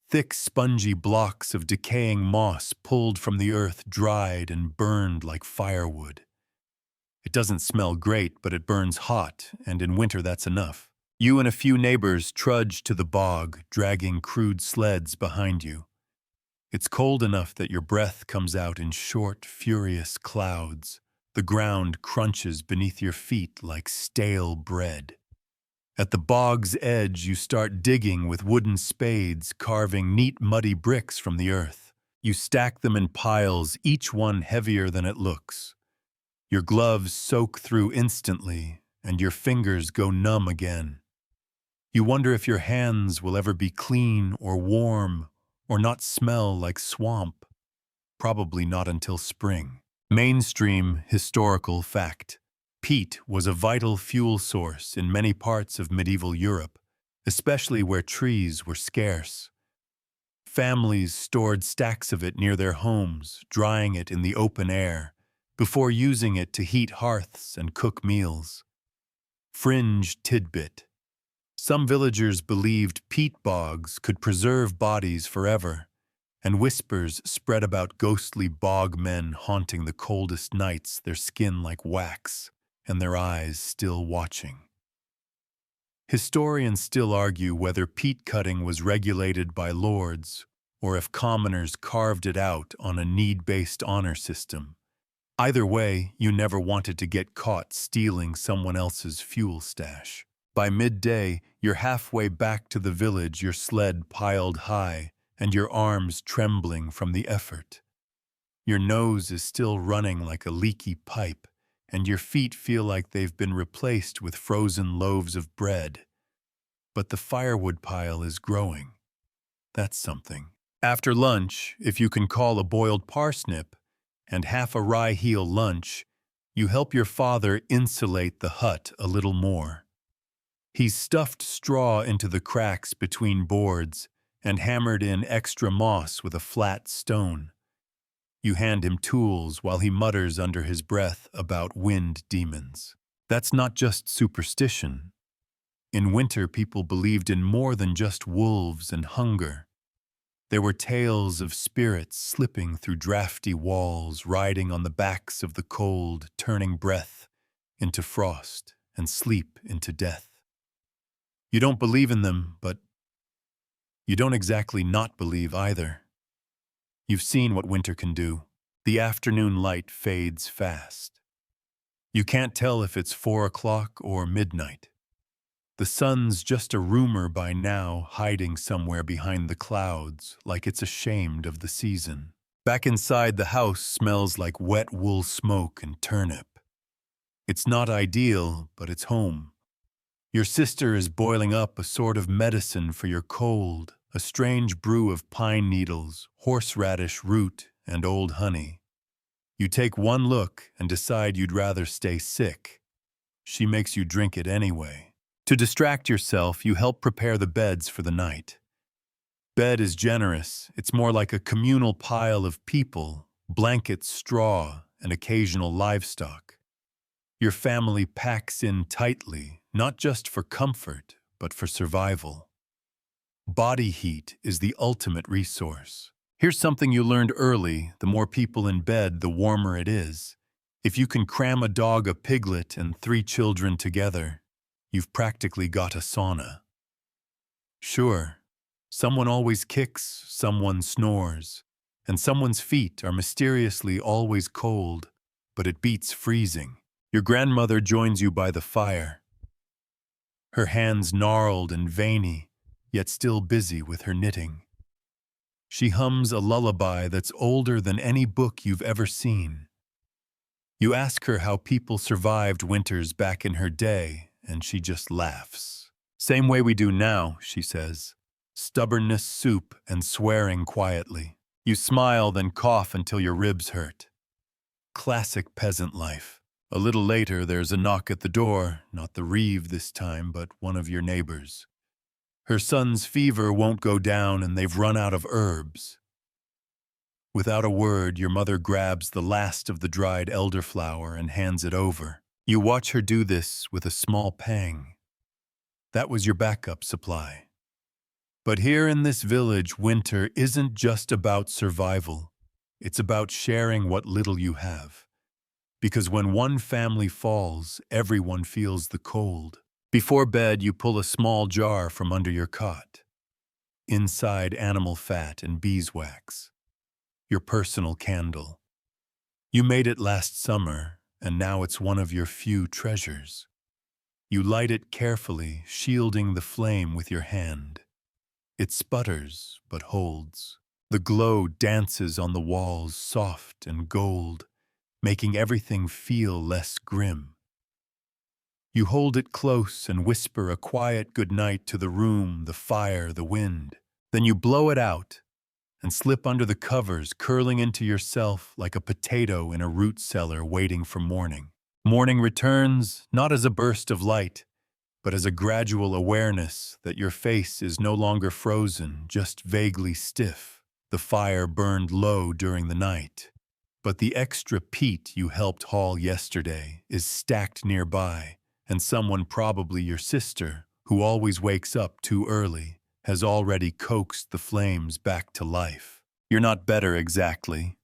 Speaker 1: Thick, spongy blocks of decaying moss pulled from the earth, dried and burned like firewood. It doesn't smell great, but it burns hot, and in winter that's enough. You and a few neighbors trudge to the bog, dragging crude sleds behind you. It's cold enough that your breath comes out in short, furious clouds. The ground crunches beneath your feet like stale bread. At the bog's edge, you start digging with wooden spades, carving neat, muddy bricks from the earth. You stack them in piles, each one heavier than it looks. Your gloves soak through instantly, and your fingers go numb again. You wonder if your hands will ever be clean or warm or not smell like swamp. Probably not until spring. Mainstream historical fact. Peat was a vital fuel source in many parts of medieval Europe, especially where trees were scarce. Families stored stacks of it near their homes, drying it in the open air, before using it to heat hearths and cook meals. Fringe tidbit. Some villagers believed peat bogs could preserve bodies forever, and whispers spread about ghostly bog men haunting the coldest nights, their skin like wax, and their eyes still watching. Historians still argue whether peat cutting was regulated by lords or if commoners carved it out on a need-based honor system. Either way, you never wanted to get caught stealing someone else's fuel stash. By midday, you're halfway back to the village, your sled piled high, and your arms trembling from the effort. Your nose is still running like a leaky pipe, and your feet feel like they've been replaced with frozen loaves of bread. But the firewood pile is growing. That's something. After lunch, if you can call a boiled parsnip, and half a rye heel lunch, you help your father insulate the hut a little more. He's stuffed straw into the cracks between boards and hammered in extra moss with a flat stone. You hand him tools while he mutters under his breath about wind demons. That's not just superstition. In winter, people believed in more than just wolves and hunger. There were tales of spirits slipping through drafty walls, riding on the backs of the cold, turning breath into frost and sleep into death. You don't believe in them, but you don't exactly not believe either. You've seen what winter can do. The afternoon light fades fast. You can't tell if it's 4 o'clock or midnight. The sun's just a rumor by now, hiding somewhere behind the clouds, like it's ashamed of the season. Back inside, the house smells like wet wool smoke and turnip. It's not ideal, but it's home. Your sister is boiling up a sort of medicine for your cold, a strange brew of pine needles, horseradish root, and old honey. You take one look and decide you'd rather stay sick. She makes you drink it anyway. To distract yourself, you help prepare the beds for the night. Bed is generous. It's more like a communal pile of people, blankets, straw, and occasional livestock. Your family packs in tightly, not just for comfort, but for survival. Body heat is the ultimate resource. Here's something you learned early: the more people in bed, the warmer it is. If you can cram a dog, a piglet, and 3 children together, you've practically got a sauna. Sure, someone always kicks, someone snores, and someone's feet are mysteriously always cold, but it beats freezing. Your grandmother joins you by the fire, her hands gnarled and veiny, yet still busy with her knitting. She hums a lullaby that's older than any book you've ever seen. You ask her how people survived winters back in her day, and she just laughs. Same way we do now, she says. Stubbornness, soup, and swearing quietly. You smile, then cough until your ribs hurt. Classic peasant life. A little later, there's a knock at the door, not the reeve this time, but one of your neighbors. Her son's fever won't go down and they've run out of herbs. Without a word, your mother grabs the last of the dried elderflower and hands it over. You watch her do this with a small pang. That was your backup supply. But here in this village, winter isn't just about survival. It's about sharing what little you have. Because when one family falls, everyone feels the cold. Before bed, you pull a small jar from under your cot. Inside, animal fat and beeswax. Your personal candle. You made it last summer, and now it's one of your few treasures. You light it carefully, shielding the flame with your hand. It sputters, but holds. The glow dances on the walls, soft and gold, making everything feel less grim. You hold it close and whisper a quiet goodnight to the room, the fire, the wind. Then you blow it out and slip under the covers, curling into yourself like a potato in a root cellar waiting for morning. Morning returns, not as a burst of light, but as a gradual awareness that your face is no longer frozen, just vaguely stiff. The fire burned low during the night, but the extra peat you helped haul yesterday is stacked nearby, and someone, probably your sister, who always wakes up too early, has already coaxed the flames back to life. You're not better exactly.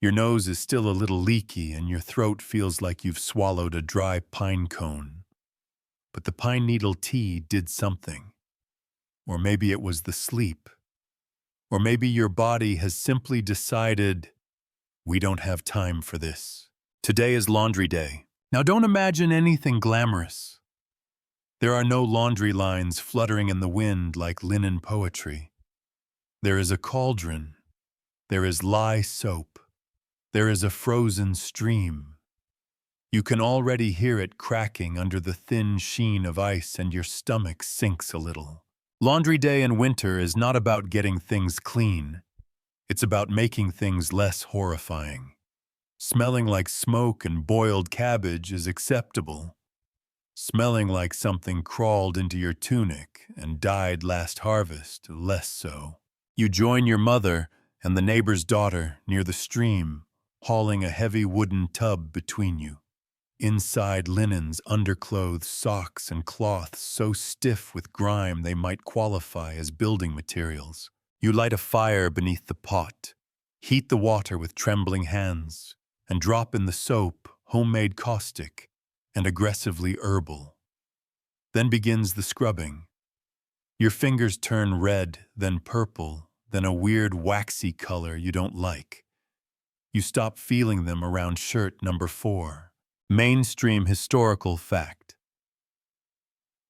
Speaker 1: Your nose is still a little leaky and your throat feels like you've swallowed a dry pine cone. But the pine needle tea did something. Or maybe it was the sleep. Or maybe your body has simply decided, we don't have time for this. Today is laundry day. Now don't imagine anything glamorous. There are no laundry lines fluttering in the wind like linen poetry. There is a cauldron. There is lye soap. There is a frozen stream. You can already hear it cracking under the thin sheen of ice and your stomach sinks a little. Laundry day in winter is not about getting things clean. It's about making things less horrifying. Smelling like smoke and boiled cabbage is acceptable. Smelling like something crawled into your tunic and died last harvest, less so. You join your mother and the neighbor's daughter near the stream, hauling a heavy wooden tub between you. Inside linens, underclothes, socks, and cloths so stiff with grime they might qualify as building materials. You light a fire beneath the pot, heat the water with trembling hands, and drop in the soap, homemade caustic, and aggressively herbal. Then begins the scrubbing. Your fingers turn red, then purple, then a weird waxy color you don't like. You stop feeling them around shirt number 4. Mainstream historical fact.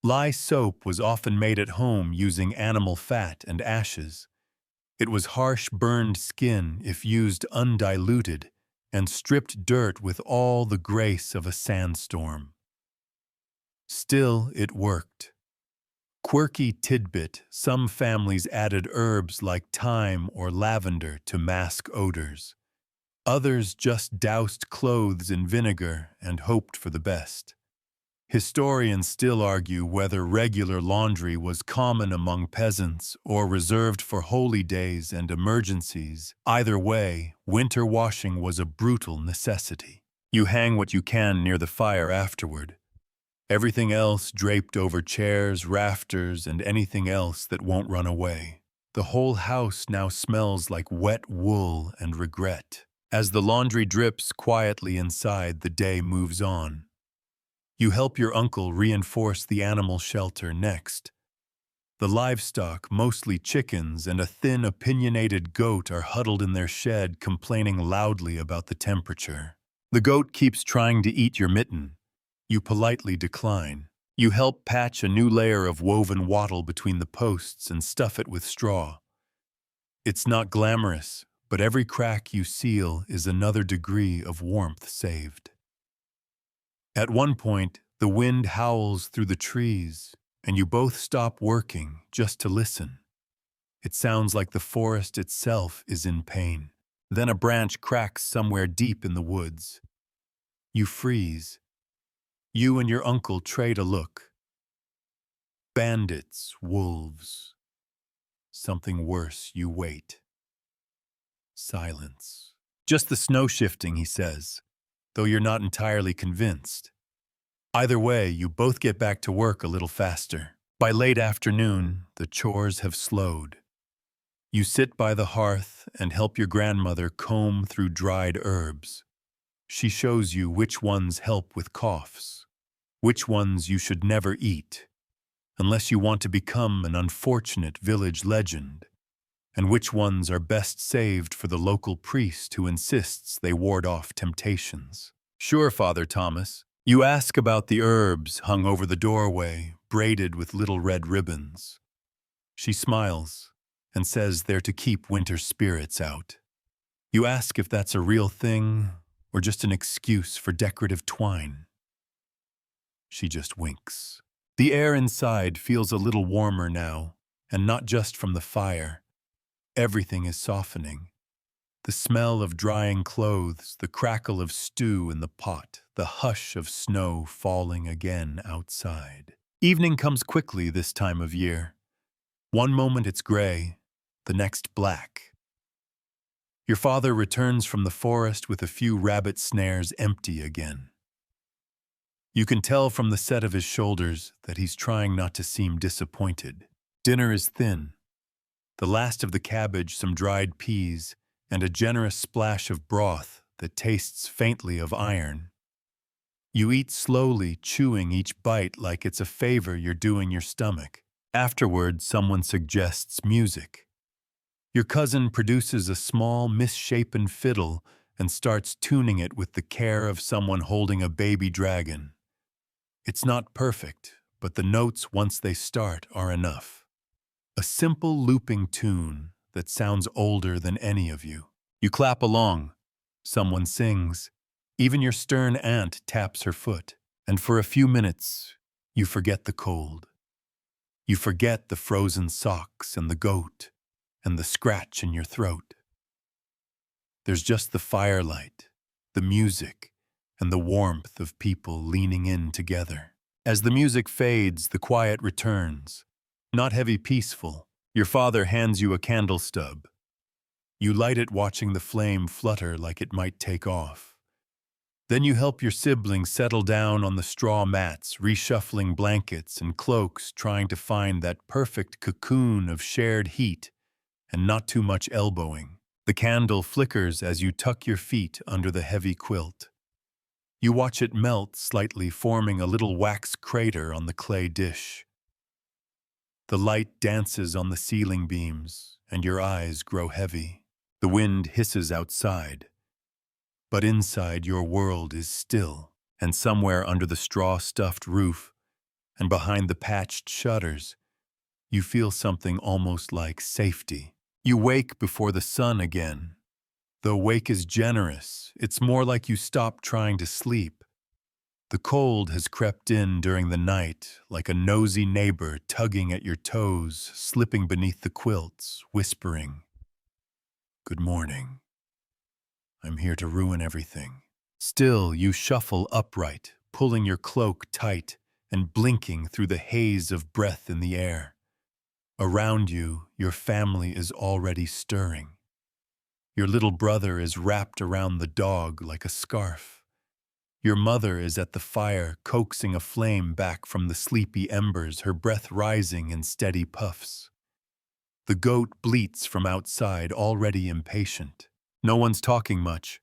Speaker 1: Lye soap was often made at home using animal fat and ashes. It was harsh burned skin if used undiluted and stripped dirt with all the grace of a sandstorm. Still, it worked. Quirky tidbit, some families added herbs like thyme or lavender to mask odors. Others just doused clothes in vinegar and hoped for the best. Historians still argue whether regular laundry was common among peasants or reserved for holy days and emergencies. Either way, winter washing was a brutal necessity. You hang what you can near the fire afterward. Everything else draped over chairs, rafters, and anything else that won't run away. The whole house now smells like wet wool and regret. As the laundry drips quietly inside, the day moves on. You help your uncle reinforce the animal shelter next. The livestock, mostly chickens and a thin, opinionated goat, are huddled in their shed, complaining loudly about the temperature. The goat keeps trying to eat your mitten. You politely decline. You help patch a new layer of woven wattle between the posts and stuff it with straw. It's not glamorous, but every crack you seal is another degree of warmth saved. At one point, the wind howls through the trees, and you both stop working just to listen. It sounds like the forest itself is in pain. Then a branch cracks somewhere deep in the woods. You freeze. You and your uncle trade a look. Bandits, wolves. Something worse, you wait. Silence. Just the snow shifting, he says, though you're not entirely convinced. Either way, you both get back to work a little faster. By late afternoon, the chores have slowed. You sit by the hearth and help your grandmother comb through dried herbs. She shows you which ones help with coughs, which ones you should never eat, unless you want to become an unfortunate village legend, and which ones are best saved for the local priest who insists they ward off temptations. Sure, Father Thomas. You ask about the herbs hung over the doorway, braided with little red ribbons. She smiles and says they're to keep winter spirits out. You ask if that's a real thing or just an excuse for decorative twine. She just winks. The air inside feels a little warmer now, and not just from the fire. Everything is softening. The smell of drying clothes, the crackle of stew in the pot, the hush of snow falling again outside. Evening comes quickly this time of year. One moment it's gray, the next black. Your father returns from the forest with a few rabbit snares empty again. You can tell from the set of his shoulders that he's trying not to seem disappointed. Dinner is thin. The last of the cabbage, some dried peas, and a generous splash of broth that tastes faintly of iron. You eat slowly, chewing each bite like it's a favor you're doing your stomach. Afterward, someone suggests music. Your cousin produces a small, misshapen fiddle and starts tuning it with the care of someone holding a baby dragon. It's not perfect, but the notes, once they start, are enough. A simple looping tune that sounds older than any of you. You clap along. Someone sings. Even your stern aunt taps her foot. And for a few minutes, you forget the cold. You forget the frozen socks and the goat and the scratch in your throat. There's just the firelight, the music, and the warmth of people leaning in together. As the music fades, the quiet returns. Not heavy, peaceful. Your father hands you a candle stub. You light it, watching the flame flutter like it might take off. Then you help your siblings settle down on the straw mats, reshuffling blankets and cloaks, trying to find that perfect cocoon of shared heat and not too much elbowing. The candle flickers as you tuck your feet under the heavy quilt. You watch it melt slightly, forming a little wax crater on the clay dish. The light dances on the ceiling beams, and your eyes grow heavy. The wind hisses outside. But inside, your world is still, and somewhere under the straw-stuffed roof and behind the patched shutters, you feel something almost like safety. You wake before the sun again. Though wake is generous, it's more like you stop trying to sleep. The cold has crept in during the night, like a nosy neighbor tugging at your toes, slipping beneath the quilts, whispering, "Good morning. I'm here to ruin everything." Still, you shuffle upright, pulling your cloak tight and blinking through the haze of breath in the air. Around you, your family is already stirring. Your little brother is wrapped around the dog like a scarf. Your mother is at the fire, coaxing a flame back from the sleepy embers, her breath rising in steady puffs. The goat bleats from outside, already impatient. No one's talking much.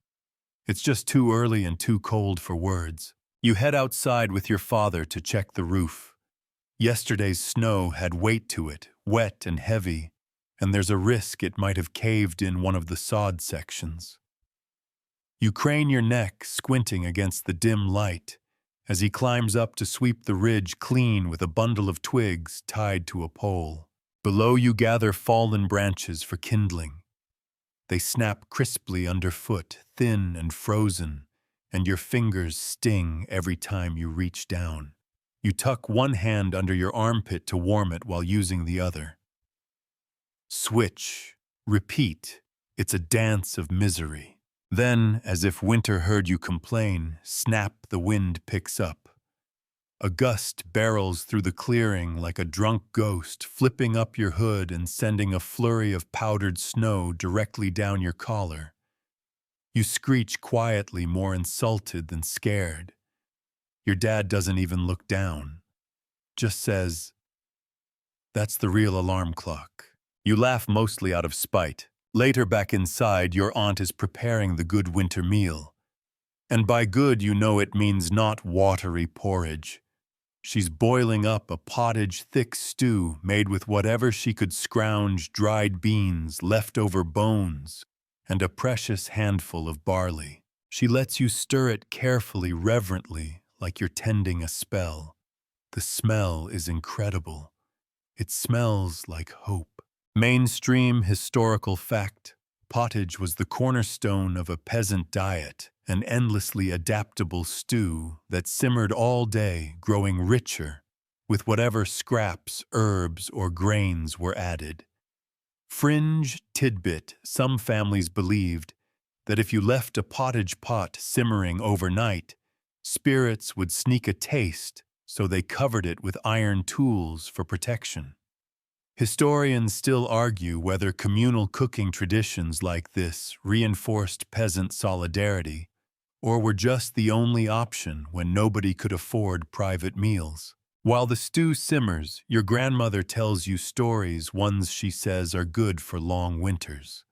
Speaker 1: It's just too early and too cold for words. You head outside with your father to check the roof. Yesterday's snow had weight to it, wet and heavy, and there's a risk it might have caved in one of the sod sections. You crane your neck, squinting against the dim light, as he climbs up to sweep the ridge clean with a bundle of twigs tied to a pole. Below, you gather fallen branches for kindling. They snap crisply underfoot, thin and frozen, and your fingers sting every time you reach down. You tuck one hand under your armpit to warm it while using the other. Switch, repeat. It's a dance of misery. Then, as if winter heard you complain, snap, the wind picks up. A gust barrels through the clearing like a drunk ghost, flipping up your hood and sending a flurry of powdered snow directly down your collar. You screech quietly, more insulted than scared. Your dad doesn't even look down, just says, "That's the real alarm clock." You laugh mostly out of spite. Later, back inside, your aunt is preparing the good winter meal. And by good, you know it means not watery porridge. She's boiling up a pottage thick stew made with whatever she could scrounge: dried beans, leftover bones, and a precious handful of barley. She lets you stir it carefully, reverently, like you're tending a spell. The smell is incredible. It smells like hope. Mainstream historical fact: pottage was the cornerstone of a peasant diet, an endlessly adaptable stew that simmered all day, growing richer with whatever scraps, herbs, or grains were added. Fringe tidbit: some families believed that if you left a pottage pot simmering overnight, spirits would sneak a taste, so they covered it with iron tools for protection. Historians still argue whether communal cooking traditions like this reinforced peasant solidarity or were just the only option when nobody could afford private meals. While the stew simmers, your grandmother tells you stories, ones she says are good for long winters.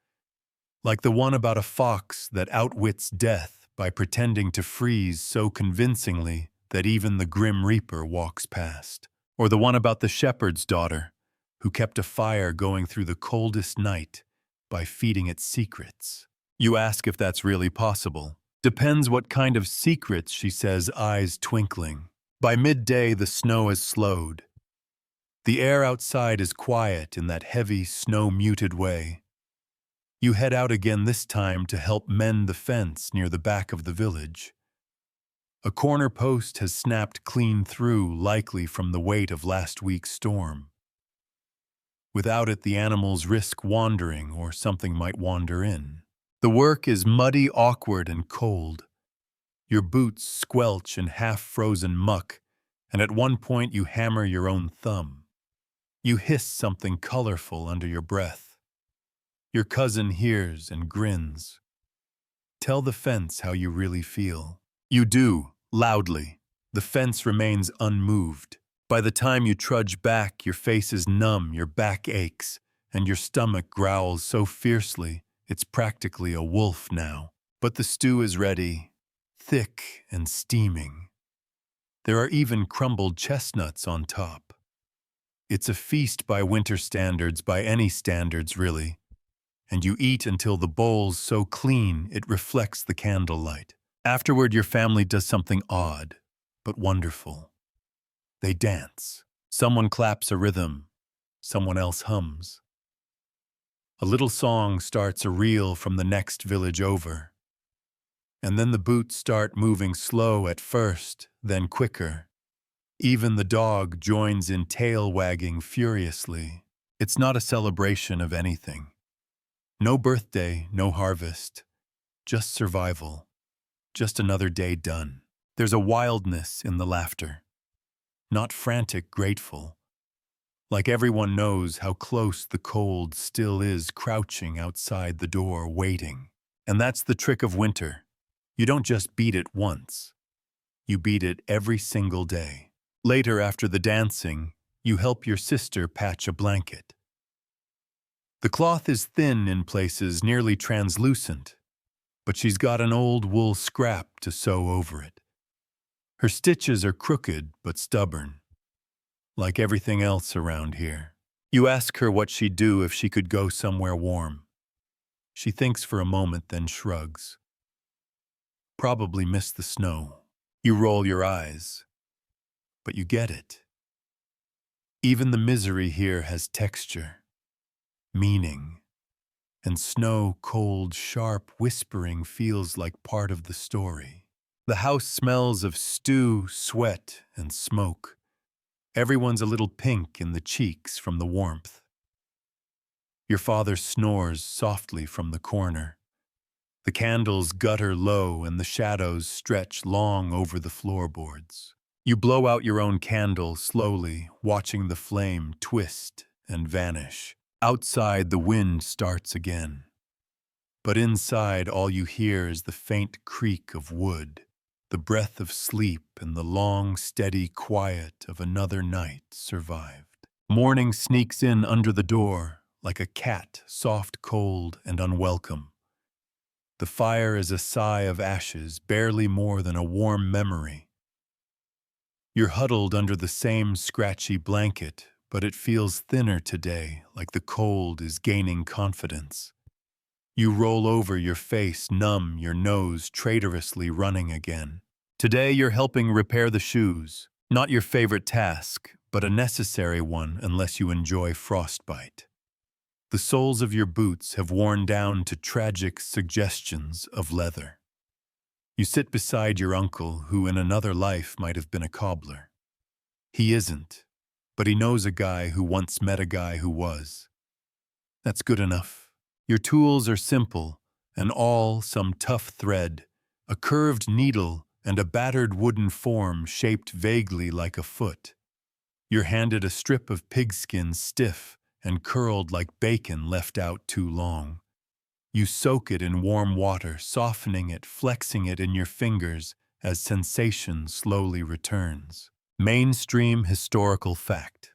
Speaker 1: Like the one about a fox that outwits death by pretending to freeze so convincingly that even the grim reaper walks past. Or the one about the shepherd's daughter, who kept a fire going through the coldest night by feeding it secrets. You ask if that's really possible. Depends what kind of secrets, she says, eyes twinkling. By midday, the snow has slowed. The air outside is quiet in that heavy, snow-muted way. You head out again, this time to help mend the fence near the back of the village. A corner post has snapped clean through, likely from the weight of last week's storm. Without it, the animals risk wandering, or something might wander in. The work is muddy, awkward, and cold. Your boots squelch in half-frozen muck, and at one point you hammer your own thumb. You hiss something colorful under your breath. Your cousin hears and grins. Tell the fence how you really feel. You do, loudly. The fence remains unmoved. By the time you trudge back, your face is numb, your back aches, and your stomach growls so fiercely it's practically a wolf now. But the stew is ready, thick and steaming. There are even crumbled chestnuts on top. It's a feast by winter standards, by any standards really, and you eat until the bowl's so clean it reflects the candlelight. Afterward, your family does something odd, but wonderful. They dance. Someone claps a rhythm. Someone else hums. A little song starts a reel from the next village over. And then the boots start moving slow at first, then quicker. Even the dog joins in, tail wagging furiously. It's not a celebration of anything. No birthday, no harvest. Just survival. Just another day done. There's a wildness in the laughter. Not frantic, grateful. Like everyone knows how close the cold still is, crouching outside the door, waiting. And that's the trick of winter. You don't just beat it once. You beat it every single day. Later, after the dancing, you help your sister patch a blanket. The cloth is thin in places, nearly translucent, but she's got an old wool scrap to sew over it. Her stitches are crooked but stubborn, like everything else around here. You ask her what she'd do if she could go somewhere warm. She thinks for a moment, then shrugs. Probably miss the snow. You roll your eyes, but you get it. Even the misery here has texture, meaning, and snow, cold, sharp, whispering feels like part of the story. The house smells of stew, sweat, and smoke. Everyone's a little pink in the cheeks from the warmth. Your father snores softly from the corner. The candles gutter low and the shadows stretch long over the floorboards. You blow out your own candle slowly, watching the flame twist and vanish. Outside, the wind starts again. But inside, all you hear is the faint creak of wood, the breath of sleep and the long, steady quiet of another night survived. Morning sneaks in under the door, like a cat, soft, cold, and unwelcome. The fire is a sigh of ashes, barely more than a warm memory. You're huddled under the same scratchy blanket, but it feels thinner today, like the cold is gaining confidence. You roll over your face, numb, your nose traitorously running again. Today you're helping repair the shoes. Not your favorite task, but a necessary one unless you enjoy frostbite. The soles of your boots have worn down to tragic suggestions of leather. You sit beside your uncle, who in another life might have been a cobbler. He isn't, but he knows a guy who once met a guy who was. That's good enough. Your tools are simple, an awl, some tough thread, a curved needle, and a battered wooden form shaped vaguely like a foot. You're handed a strip of pigskin stiff and curled like bacon left out too long. You soak it in warm water, softening it, flexing it in your fingers as sensation slowly returns. Mainstream historical fact.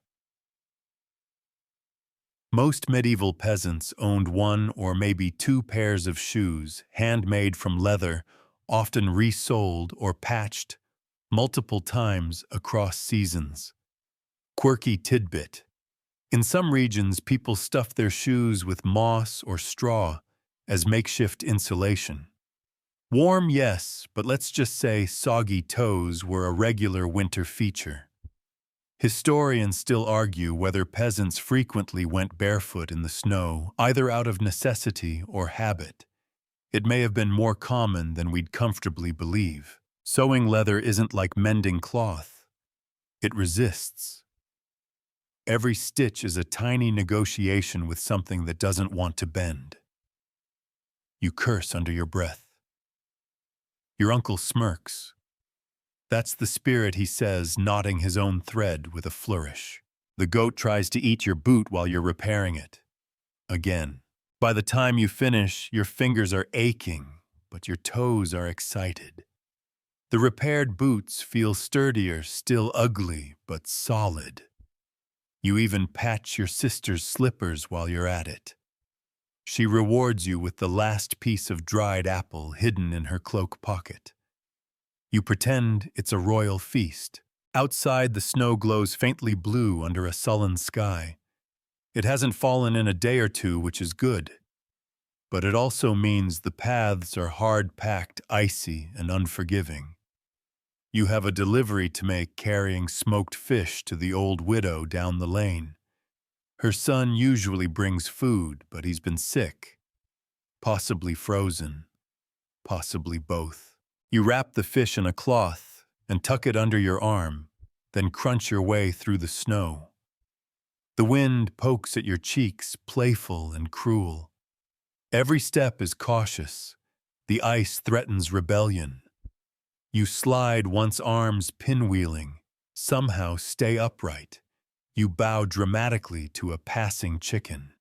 Speaker 1: Most medieval peasants owned one or maybe two pairs of shoes, handmade from leather, often resoled or patched multiple times across seasons. Quirky tidbit. In some regions, people stuff their shoes with moss or straw as makeshift insulation. Warm, yes, but let's just say soggy toes were a regular winter feature. Historians still argue whether peasants frequently went barefoot in the snow, either out of necessity or habit. It may have been more common than we'd comfortably believe. Sewing leather isn't like mending cloth. It resists. Every stitch is a tiny negotiation with something that doesn't want to bend. You curse under your breath. Your uncle smirks. That's the spirit, he says, knotting his own thread with a flourish. The goat tries to eat your boot while you're repairing it. Again. By the time you finish, your fingers are aching, but your toes are excited. The repaired boots feel sturdier, still ugly, but solid. You even patch your sister's slippers while you're at it. She rewards you with the last piece of dried apple hidden in her cloak pocket. You pretend it's a royal feast. Outside, the snow glows faintly blue under a sullen sky. It hasn't fallen in a day or two, which is good. But it also means the paths are hard-packed, icy, and unforgiving. You have a delivery to make carrying smoked fish to the old widow down the lane. Her son usually brings food, but he's been sick. Possibly frozen. Possibly both. You wrap the fish in a cloth and tuck it under your arm, then crunch your way through the snow. The wind pokes at your cheeks, playful and cruel. Every step is cautious. The ice threatens rebellion. You slide once arms pinwheeling, somehow stay upright. You bow dramatically to a passing chicken.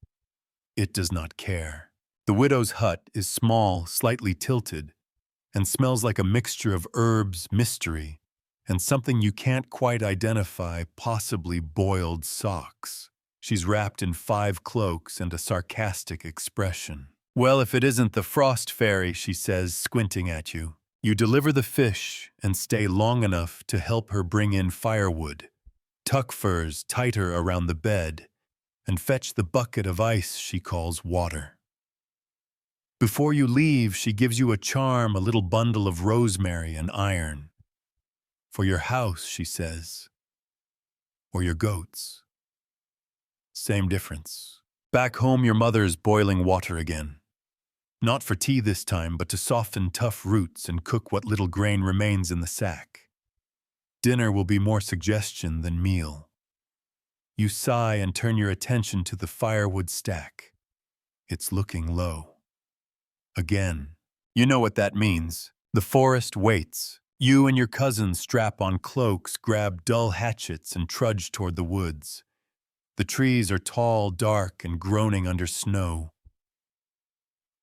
Speaker 1: It does not care. The widow's hut is small, slightly tilted, and smells like a mixture of herbs, mystery, and something you can't quite identify, possibly boiled socks. She's wrapped in 5 cloaks and a sarcastic expression. Well, if it isn't the frost fairy, she says, squinting at you. You deliver the fish and stay long enough to help her bring in firewood, tuck furs tighter around the bed, and fetch the bucket of ice she calls water. Before you leave, she gives you a charm, a little bundle of rosemary and iron. For your house, she says. Or your goats. Same difference. Back home, your mother's boiling water again. Not for tea this time, but to soften tough roots and cook what little grain remains in the sack. Dinner will be more suggestion than meal. You sigh and turn your attention to the firewood stack. It's looking low. Again. You know what that means. The forest waits. You and your cousins strap on cloaks, grab dull hatchets, and trudge toward the woods. The trees are tall, dark, and groaning under snow.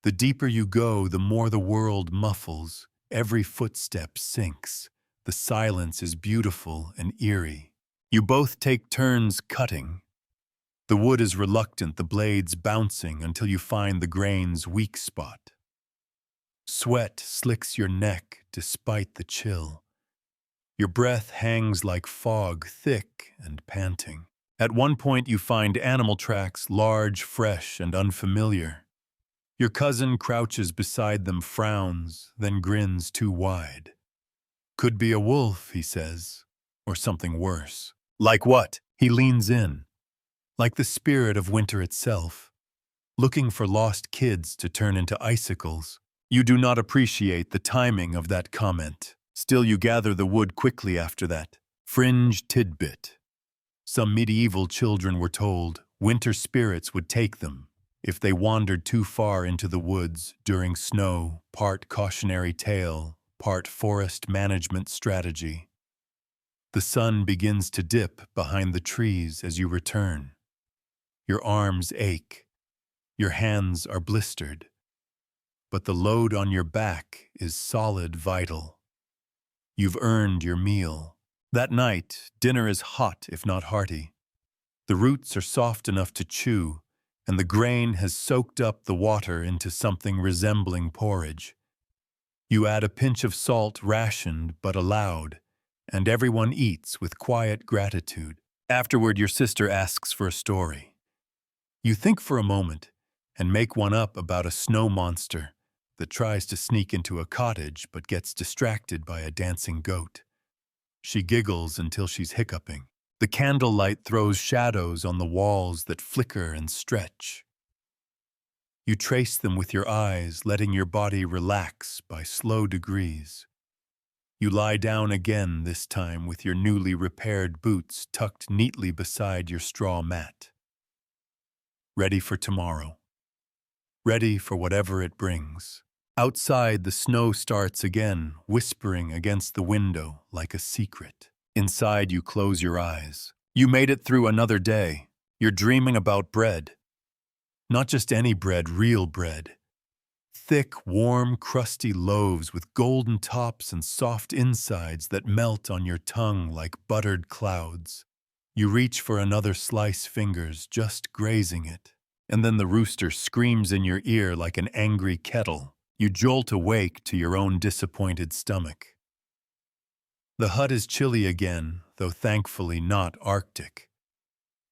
Speaker 1: The deeper you go, the more the world muffles. Every footstep sinks. The silence is beautiful and eerie. You both take turns cutting. The wood is reluctant, the blades bouncing until you find the grain's weak spot. Sweat slicks your neck despite the chill. Your breath hangs like fog, thick and panting. At one point you find animal tracks, large, fresh, and unfamiliar. Your cousin crouches beside them, frowns, then grins too wide. Could be a wolf, he says, or something worse. Like what? He leans in. Like the spirit of winter itself, looking for lost kids to turn into icicles. You do not appreciate the timing of that comment. Still, you gather the wood quickly after that. Fringe tidbit. Some medieval children were told winter spirits would take them if they wandered too far into the woods during snow, part cautionary tale, part forest management strategy. The sun begins to dip behind the trees as you return. Your arms ache. Your hands are blistered. But the load on your back is solid, vital. You've earned your meal. That night, dinner is hot if not hearty. The roots are soft enough to chew, and the grain has soaked up the water into something resembling porridge. You add a pinch of salt, rationed but allowed, and everyone eats with quiet gratitude. Afterward, your sister asks for a story. You think for a moment and make one up about a snow monster that tries to sneak into a cottage but gets distracted by a dancing goat. She giggles until she's hiccuping. The candlelight throws shadows on the walls that flicker and stretch. You trace them with your eyes, letting your body relax by slow degrees. You lie down again, this time with your newly repaired boots tucked neatly beside your straw mat. Ready for tomorrow. Ready for whatever it brings. Outside, the snow starts again, whispering against the window like a secret. Inside, you close your eyes. You made it through another day. You're dreaming about bread. Not just any bread, real bread. Thick, warm, crusty loaves with golden tops and soft insides that melt on your tongue like buttered clouds. You reach for another slice, fingers just grazing it. And then the rooster screams in your ear like an angry kettle. You jolt awake to your own disappointed stomach. The hut is chilly again, though thankfully not Arctic.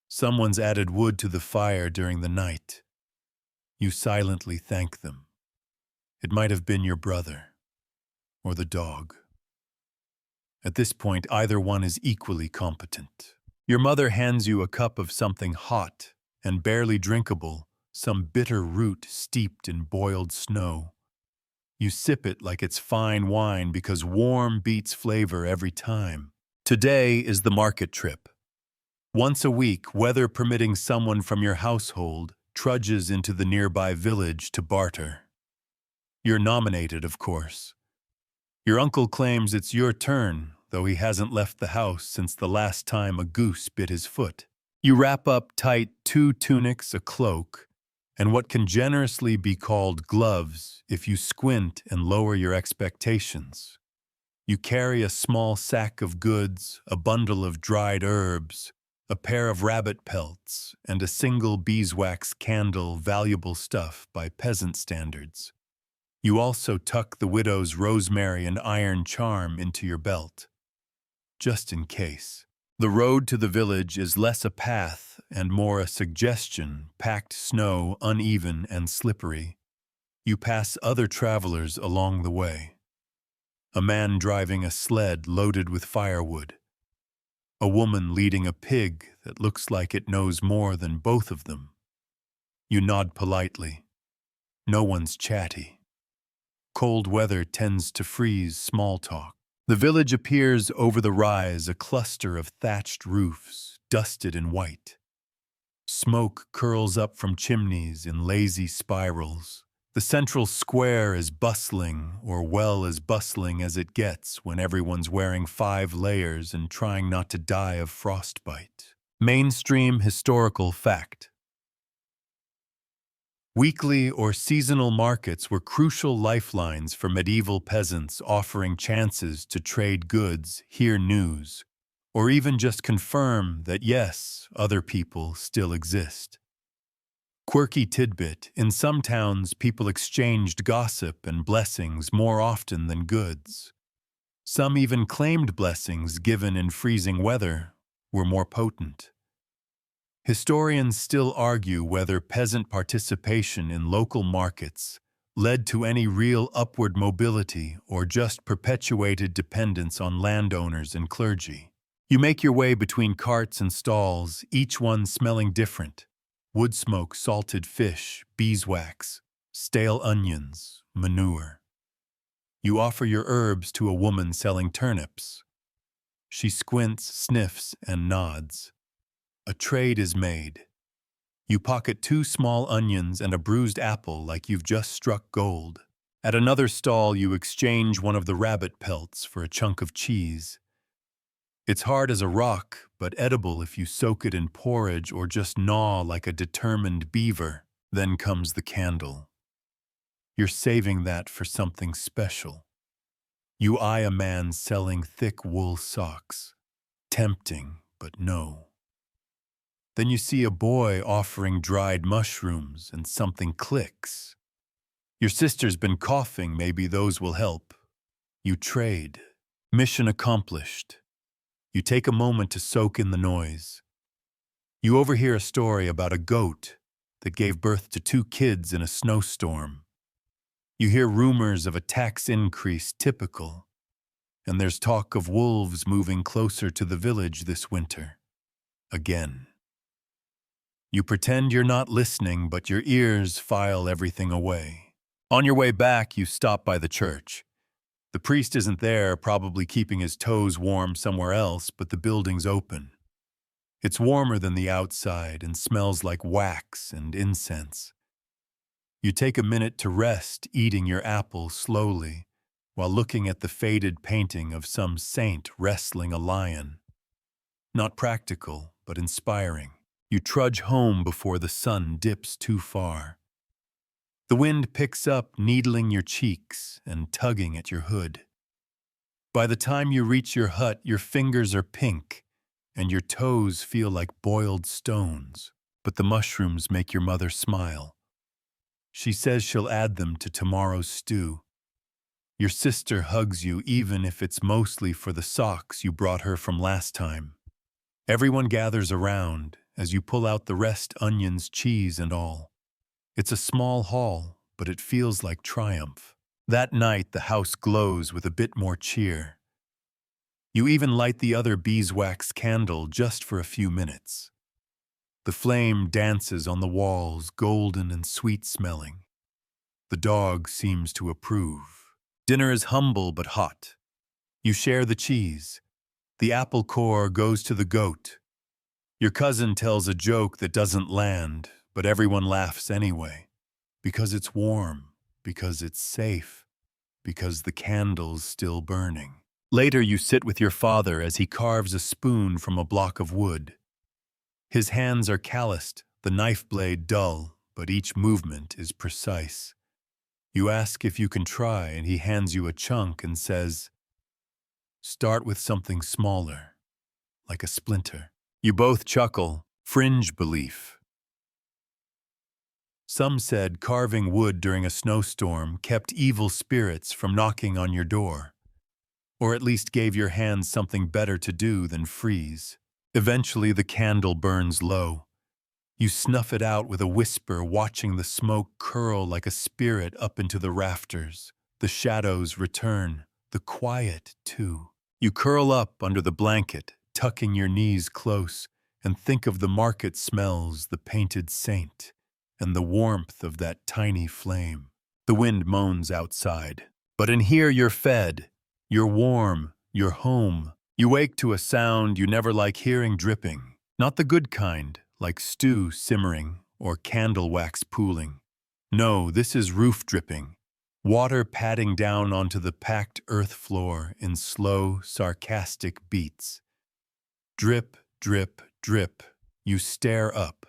Speaker 1: Someone's added wood to the fire during the night. You silently thank them. It might have been your brother, or the dog. At this point, either one is equally competent. Your mother hands you a cup of something hot and barely drinkable, some bitter root steeped in boiled snow. You sip it like it's fine wine because warm beats flavor every time. Today is the market trip. Once a week, weather permitting, someone from your household trudges into the nearby village to barter. You're nominated, of course. Your uncle claims it's your turn, though he hasn't left the house since the last time a goose bit his foot. You wrap up tight 2 tunics, a cloak, and what can generously be called gloves if you squint and lower your expectations. You carry a small sack of goods, a bundle of dried herbs, a pair of rabbit pelts, and a single beeswax candle, valuable stuff by peasant standards. You also tuck the widow's rosemary and iron charm into your belt, just in case. The road to the village is less a path and more a suggestion, packed snow, uneven and slippery. You pass other travelers along the way. A man driving a sled loaded with firewood. A woman leading a pig that looks like it knows more than both of them. You nod politely. No one's chatty. Cold weather tends to freeze small talk. The village appears over the rise, a cluster of thatched roofs, dusted in white. Smoke curls up from chimneys in lazy spirals, The central square is bustling, or well as bustling as it gets when everyone's wearing 5 layers and trying not to die of frostbite. Mainstream historical fact. Weekly or seasonal markets were crucial lifelines for medieval peasants offering chances to trade goods, hear news, or even just confirm that yes, other people still exist. Quirky tidbit, in some towns people exchanged gossip and blessings more often than goods. Some even claimed blessings given in freezing weather were more potent. Historians still argue whether peasant participation in local markets led to any real upward mobility or just perpetuated dependence on landowners and clergy. You make your way between carts and stalls, each one smelling different. Wood smoke, salted fish, beeswax, stale onions, manure. You offer your herbs to a woman selling turnips. She squints, sniffs, and nods. A trade is made. You pocket 2 small onions and a bruised apple like you've just struck gold. At another stall, you exchange one of the rabbit pelts for a chunk of cheese. It's hard as a rock, but edible if you soak it in porridge or just gnaw like a determined beaver. Then comes the candle. You're saving that for something special. You eye a man selling thick wool socks. Tempting, but no. Then you see a boy offering dried mushrooms and something clicks. Your sister's been coughing, maybe those will help. You trade. Mission accomplished. You take a moment to soak in the noise. You overhear a story about a goat that gave birth to 2 kids in a snowstorm. You hear rumors of a tax increase, typical. And there's talk of wolves moving closer to the village this winter. Again. You pretend you're not listening, but your ears file everything away. On your way back, you stop by the church. The priest isn't there, probably keeping his toes warm somewhere else, but the building's open. It's warmer than the outside and smells like wax and incense. You take a minute to rest, eating your apple slowly, while looking at the faded painting of some saint wrestling a lion. Not practical, but inspiring. You trudge home before the sun dips too far. The wind picks up, needling your cheeks and tugging at your hood. By the time you reach your hut, your fingers are pink and your toes feel like boiled stones, but the mushrooms make your mother smile. She says she'll add them to tomorrow's stew. Your sister hugs you even if it's mostly for the socks you brought her from last time. Everyone gathers around as you pull out the rest onions, cheese, and all. It's a small haul, but it feels like triumph. That night, the house glows with a bit more cheer. You even light the other beeswax candle just for a few minutes. The flame dances on the walls, golden and sweet-smelling. The dog seems to approve. Dinner is humble but hot. You share the cheese. The apple core goes to the goat. Your cousin tells a joke that doesn't land, but everyone laughs anyway. Because it's warm, because it's safe, because the candle's still burning. Later you sit with your father as he carves a spoon from a block of wood. His hands are calloused, the knife blade dull, but each movement is precise. You ask if you can try, and he hands you a chunk and says, "Start with something smaller, like a splinter." You both chuckle, fringe belief. Some said carving wood during a snowstorm kept evil spirits from knocking on your door, or at least gave your hands something better to do than freeze. Eventually the candle burns low. You snuff it out with a whisper, watching the smoke curl like a spirit up into the rafters. The shadows return, the quiet too. You curl up under the blanket, tucking your knees close, and think of the market smells, the painted saint, and the warmth of that tiny flame. The wind moans outside. But in here you're fed. You're warm. You're home. You wake to a sound you never like hearing, dripping. Not the good kind, like stew simmering or candle wax pooling. No, this is roof dripping. Water patting down onto the packed earth floor in slow, sarcastic beats. Drip, drip, drip. You stare up.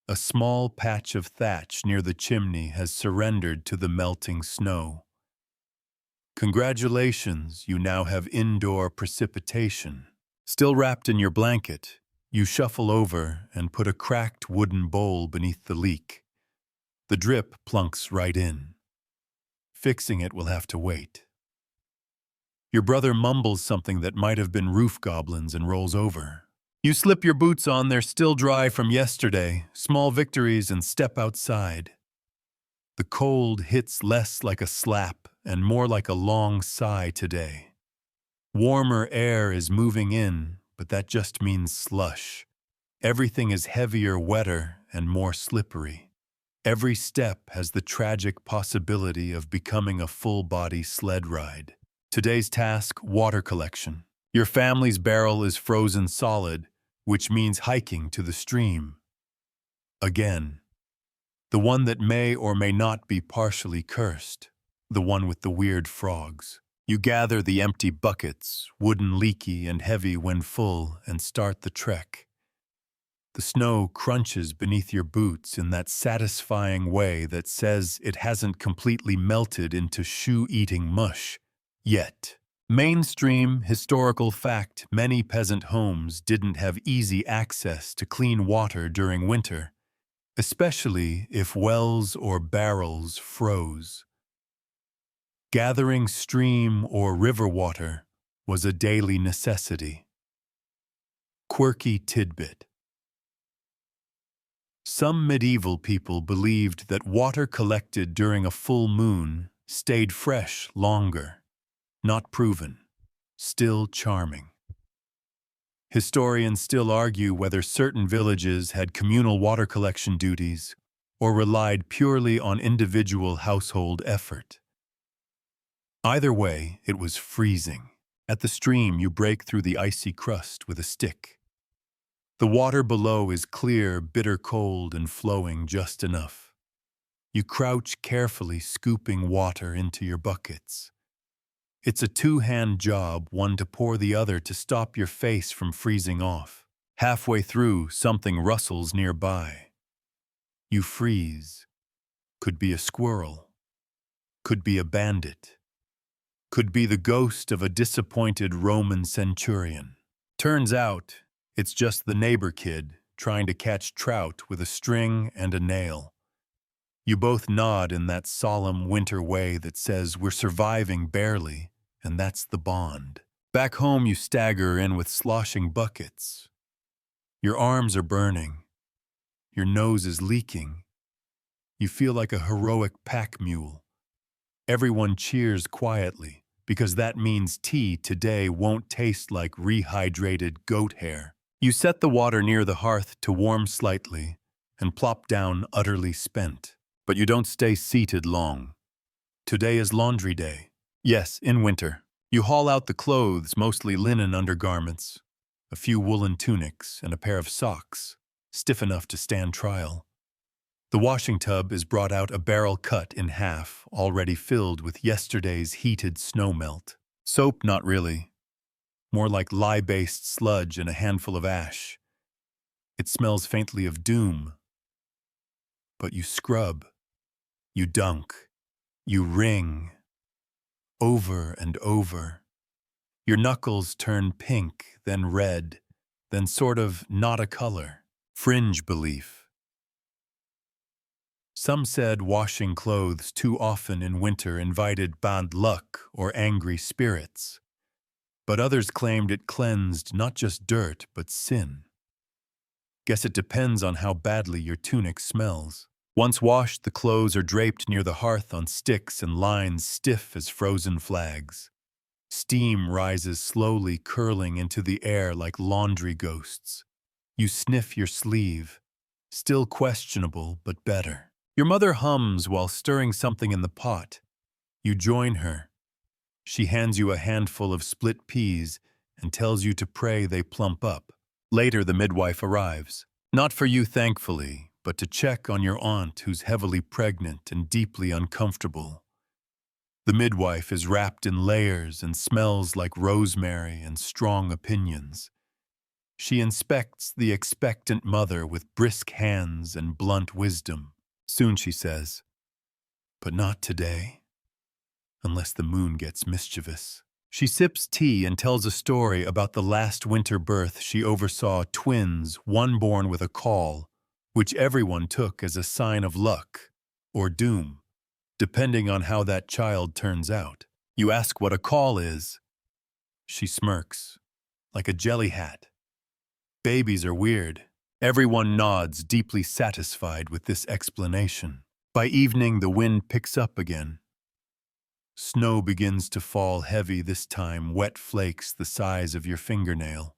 Speaker 1: A small patch of thatch near the chimney has surrendered to the melting snow. Congratulations, you now have indoor precipitation. Still wrapped in your blanket, you shuffle over and put a cracked wooden bowl beneath the leak. The drip plunks right in. Fixing it will have to wait. Your brother mumbles something that might have been roof goblins and rolls over. You slip your boots on, they're still dry from yesterday, small victories, and step outside. The cold hits less like a slap and more like a long sigh today. Warmer air is moving in, but that just means slush. Everything is heavier, wetter, and more slippery. Every step has the tragic possibility of becoming a full-body sled ride. Today's task, water collection. Your family's barrel is frozen solid, which means hiking to the stream. Again. The one that may or may not be partially cursed. The one with the weird frogs. You gather the empty buckets, wooden, leaky, and heavy when full, and start the trek. The snow crunches beneath your boots in that satisfying way that says it hasn't completely melted into shoe-eating mush. Yet. Mainstream historical fact, many peasant homes didn't have easy access to clean water during winter, especially if wells or barrels froze. Gathering stream or river water was a daily necessity. Quirky tidbit. Some medieval people believed that water collected during a full moon stayed fresh longer. Not proven. Still charming. Historians still argue whether certain villages had communal water collection duties or relied purely on individual household effort. Either way, it was freezing. At the stream, you break through the icy crust with a stick. The water below is clear, bitter cold, and flowing just enough. You crouch carefully, scooping water into your buckets. It's a two-hand job, one to pour, the other to stop your face from freezing off. Halfway through, something rustles nearby. You freeze. Could be a squirrel. Could be a bandit. Could be the ghost of a disappointed Roman centurion. Turns out, it's just the neighbor kid trying to catch trout with a string and a nail. You both nod in that solemn winter way that says we're surviving barely, and that's the bond. Back home, you stagger in with sloshing buckets. Your arms are burning. Your nose is leaking. You feel like a heroic pack mule. Everyone cheers quietly, because that means tea today won't taste like rehydrated goat hair. You set the water near the hearth to warm slightly and plop down utterly spent. But you don't stay seated long. Today is laundry day. Yes, in winter. You haul out the clothes, mostly linen undergarments, a few woolen tunics, and a pair of socks, stiff enough to stand trial. The washing tub is brought out, a barrel cut in half, already filled with yesterday's heated snowmelt. Soap, not really. More like lye-based sludge and a handful of ash. It smells faintly of doom. But you scrub. You dunk. You wring. Over and over. Your knuckles turn pink, then red, then sort of not a color. Fringe belief. Some said washing clothes too often in winter invited bad luck or angry spirits. But others claimed it cleansed not just dirt, but sin. Guess it depends on how badly your tunic smells. Once washed, the clothes are draped near the hearth on sticks and lines stiff as frozen flags. Steam rises slowly, curling into the air like laundry ghosts. You sniff your sleeve. Still questionable, but better. Your mother hums while stirring something in the pot. You join her. She hands you a handful of split peas and tells you to pray they plump up. Later, the midwife arrives. Not for you, thankfully, but to check on your aunt who's heavily pregnant and deeply uncomfortable. The midwife is wrapped in layers and smells like rosemary and strong opinions. She inspects the expectant mother with brisk hands and blunt wisdom. Soon she says, "But not today, unless the moon gets mischievous." She sips tea and tells a story about the last winter birth she oversaw twins, one born with a caul, which everyone took as a sign of luck or doom, depending on how that child turns out. You ask what a caul is. She smirks, like a jelly hat. Babies are weird. Everyone nods, deeply satisfied with this explanation. By evening, the wind picks up again. Snow begins to fall heavy, this time wet flakes the size of your fingernail.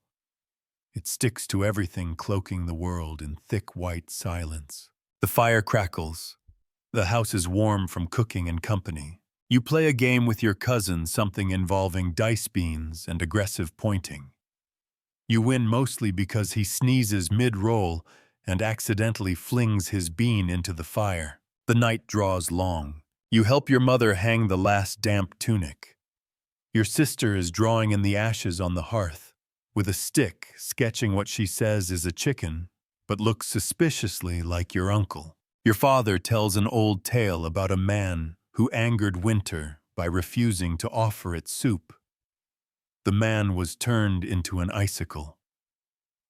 Speaker 1: It sticks to everything, cloaking the world in thick white silence. The fire crackles. The house is warm from cooking and company. You play a game with your cousin, something involving dice beans and aggressive pointing. You win mostly because he sneezes mid-roll and accidentally flings his bean into the fire. The night draws long. You help your mother hang the last damp tunic. Your sister is drawing in the ashes on the hearth, with a stick, sketching what she says is a chicken, but looks suspiciously like your uncle. Your father tells an old tale about a man who angered winter by refusing to offer it soup. The man was turned into an icicle.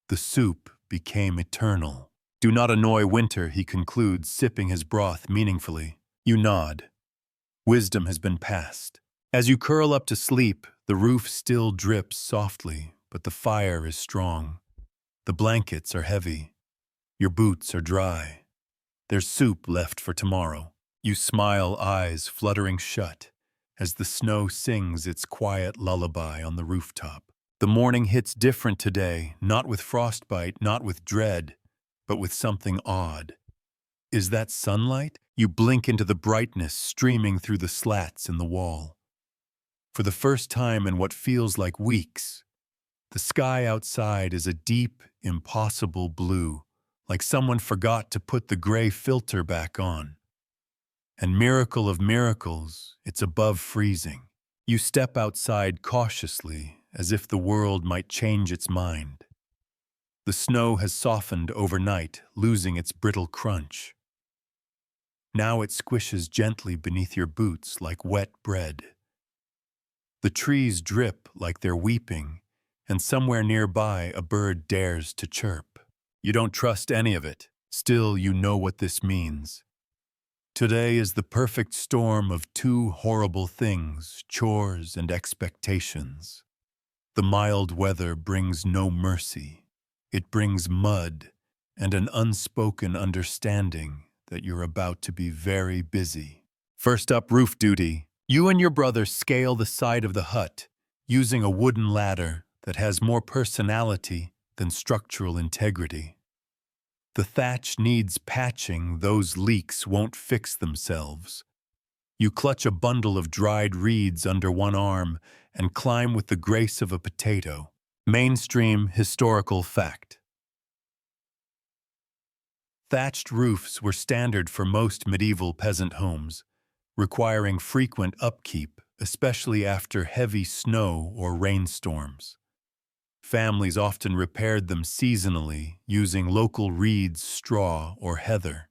Speaker 1: The soup became eternal. "Do not annoy winter," he concludes, sipping his broth meaningfully. You nod. Wisdom has been passed. As you curl up to sleep, the roof still drips softly, but the fire is strong. The blankets are heavy. Your boots are dry. There's soup left for tomorrow. You smile, eyes fluttering shut, as the snow sings its quiet lullaby on the rooftop. The morning hits different today, not with frostbite, not with dread, but with something odd. Is that sunlight? You blink into the brightness streaming through the slats in the wall. For the first time in what feels like weeks, the sky outside is a deep, impossible blue, like someone forgot to put the gray filter back on. And miracle of miracles, it's above freezing. You step outside cautiously, as if the world might change its mind. The snow has softened overnight, losing its brittle crunch. Now it squishes gently beneath your boots like wet bread. The trees drip like they're weeping, and somewhere nearby a bird dares to chirp. You don't trust any of it. Still, you know what this means. Today is the perfect storm of two horrible things, chores and expectations. The mild weather brings no mercy. It brings mud and an unspoken understanding that you're about to be very busy. First up, roof duty. You and your brother scale the side of the hut, using a wooden ladder that has more personality than structural integrity. The thatch needs patching, those leaks won't fix themselves. You clutch a bundle of dried reeds under one arm and climb with the grace of a potato. Mainstream historical fact. Thatched roofs were standard for most medieval peasant homes, requiring frequent upkeep, especially after heavy snow or rainstorms. Families often repaired them seasonally using local reeds, straw, or heather.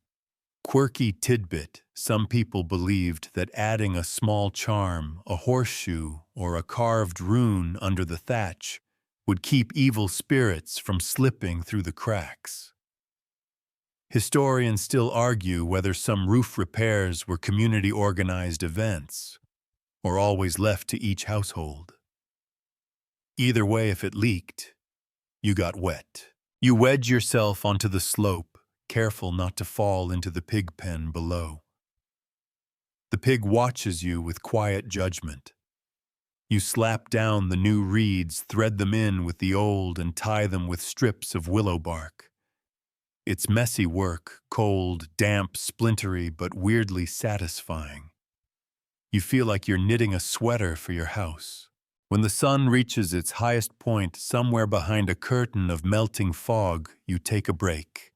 Speaker 1: Quirky tidbit, some people believed that adding a small charm, a horseshoe, or a carved rune under the thatch would keep evil spirits from slipping through the cracks. Historians still argue whether some roof repairs were community-organized events or always left to each household. Either way, if it leaked, you got wet. You wedge yourself onto the slope, careful not to fall into the pig pen below. The pig watches you with quiet judgment. You slap down the new reeds, thread them in with the old, and tie them with strips of willow bark. It's messy work, cold, damp, splintery, but weirdly satisfying. You feel like you're knitting a sweater for your house. When the sun reaches its highest point somewhere behind a curtain of melting fog, you take a break.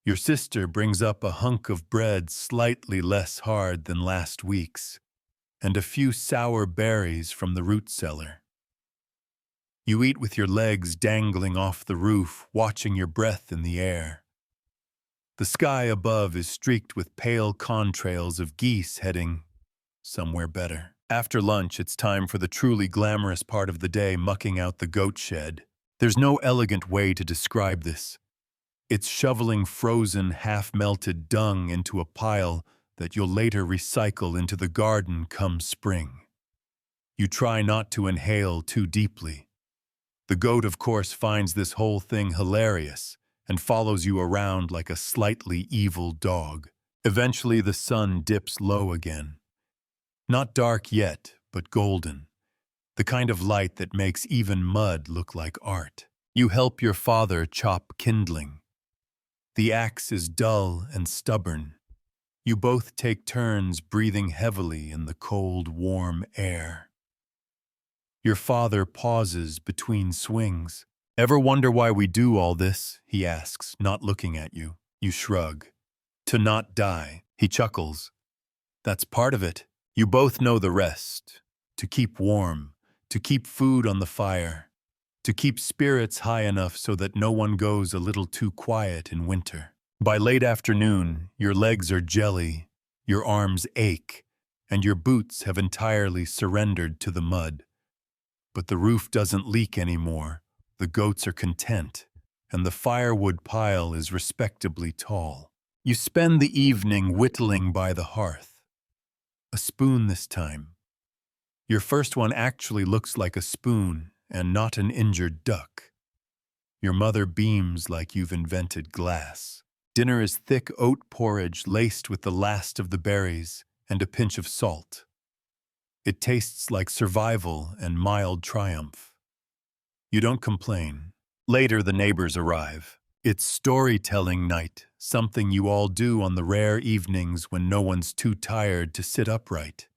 Speaker 1: Your sister brings up a hunk of bread slightly less hard than last week's, and a few sour berries from the root cellar. You eat with your legs dangling off the roof, watching your breath in the air. The sky above is streaked with pale contrails of geese heading somewhere better. After lunch, it's time for the truly glamorous part of the day, mucking out the goat shed. There's no elegant way to describe this. It's shoveling frozen, half-melted dung into a pile that you'll later recycle into the garden come spring. You try not to inhale too deeply. The goat, of course, finds this whole thing hilarious and follows you around like a slightly evil dog. Eventually, the sun dips low again. Not dark yet, but golden. The kind of light that makes even mud look like art. You help your father chop kindling. The axe is dull and stubborn. You both take turns breathing heavily in the cold, warm air. Your father pauses between swings. "Ever wonder why we do all this?" he asks, not looking at you. You shrug. "To not die." He chuckles. "That's part of it. You both know the rest. To keep warm, to keep food on the fire, to keep spirits high enough so that no one goes a little too quiet in winter." By late afternoon, your legs are jelly, your arms ache, and your boots have entirely surrendered to the mud. But the roof doesn't leak anymore, the goats are content, and the firewood pile is respectably tall. You spend the evening whittling by the hearth. A spoon this time. Your first one actually looks like a spoon and not an injured duck. Your mother beams like you've invented glass. Dinner is thick oat porridge laced with the last of the berries and a pinch of salt. It tastes like survival and mild triumph. You don't complain. Later, the neighbors arrive. It's storytelling night, something you all do on the rare evenings when no one's too tired to sit upright.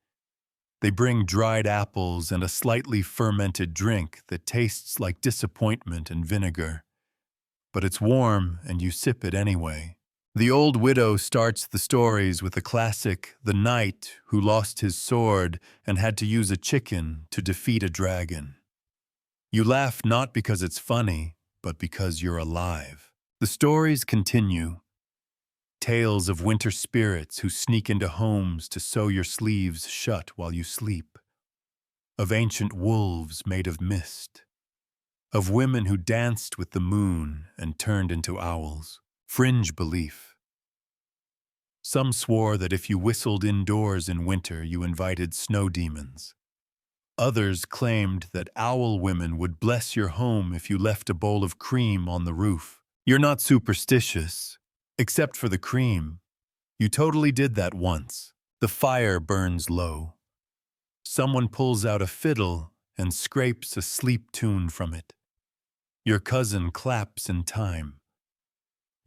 Speaker 1: They bring dried apples and a slightly fermented drink that tastes like disappointment and vinegar. But it's warm and you sip it anyway. The old widow starts the stories with a classic, the knight who lost his sword and had to use a chicken to defeat a dragon. You laugh not because it's funny, but because you're alive. The stories continue. Tales of winter spirits who sneak into homes to sew your sleeves shut while you sleep. Of ancient wolves made of mist. Of women who danced with the moon and turned into owls. Fringe belief. Some swore that if you whistled indoors in winter, you invited snow demons. Others claimed that owl women would bless your home if you left a bowl of cream on the roof. You're not superstitious, except for the cream. You totally did that once. The fire burns low. Someone pulls out a fiddle and scrapes a sleep tune from it. Your cousin claps in time.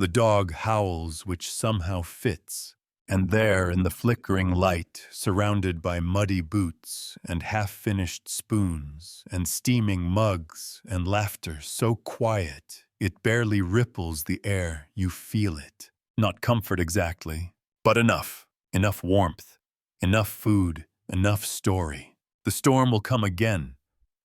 Speaker 1: The dog howls, which somehow fits. And there, in the flickering light, surrounded by muddy boots and half-finished spoons and steaming mugs and laughter so quiet it barely ripples the air, you feel it. Not comfort exactly, but enough. Enough warmth, enough food, enough story. The storm will come again.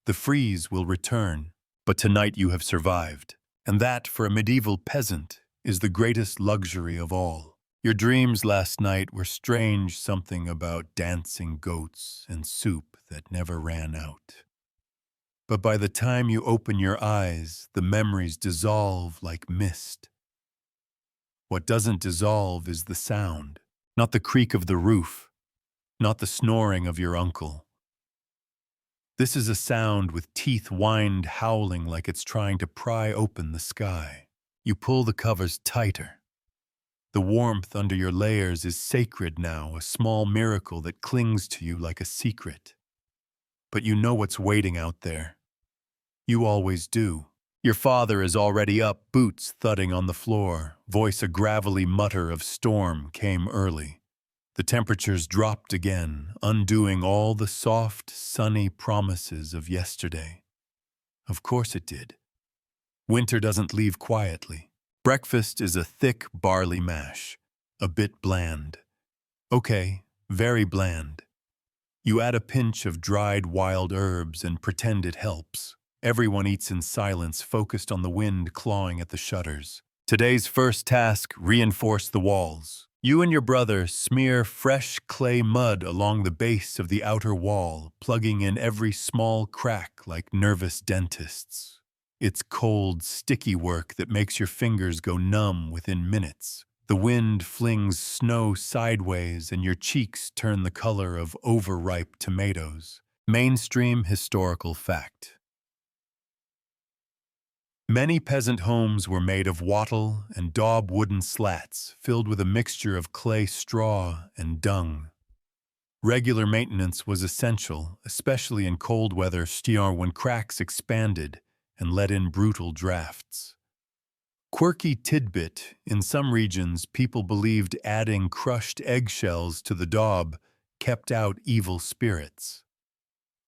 Speaker 1: The freeze will return. But tonight you have survived. And that, for a medieval peasant, is the greatest luxury of all. Your dreams last night were strange, something about dancing goats and soup that never ran out. But by the time you open your eyes, the memories dissolve like mist. What doesn't dissolve is the sound, not the creak of the roof, not the snoring of your uncle. This is a sound with teeth whined howling like it's trying to pry open the sky. You pull the covers tighter. The warmth under your layers is sacred now, a small miracle that clings to you like a secret. But you know what's waiting out there. You always do. Your father is already up, boots thudding on the floor, voice a gravelly mutter of storm came early. The temperatures dropped again, undoing all the soft, sunny promises of yesterday. Of course it did. Winter doesn't leave quietly. Breakfast is a thick barley mash, a bit bland. Okay, very bland. You add a pinch of dried wild herbs and pretend it helps. Everyone eats in silence, focused on the wind clawing at the shutters. Today's first task: reinforce the walls. You and your brother smear fresh clay mud along the base of the outer wall, plugging in every small crack like nervous dentists. It's cold, sticky work that makes your fingers go numb within minutes. The wind flings snow sideways and your cheeks turn the color of overripe tomatoes. Mainstream historical fact. Many peasant homes were made of wattle and daub wooden slats filled with a mixture of clay straw and dung. Regular maintenance was essential, especially in cold weather when cracks expanded and let in brutal drafts. Quirky tidbit: in some regions, people believed adding crushed eggshells to the daub kept out evil spirits.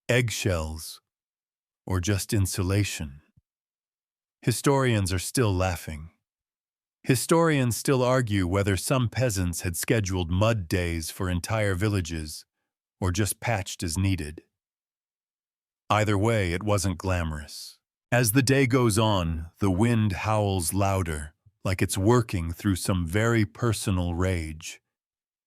Speaker 1: Eggshells, or just insulation. Historians are still laughing. Historians still argue whether some peasants had scheduled mud days for entire villages or just patched as needed. Either way, it wasn't glamorous. As the day goes on, the wind howls louder, like it's working through some very personal rage.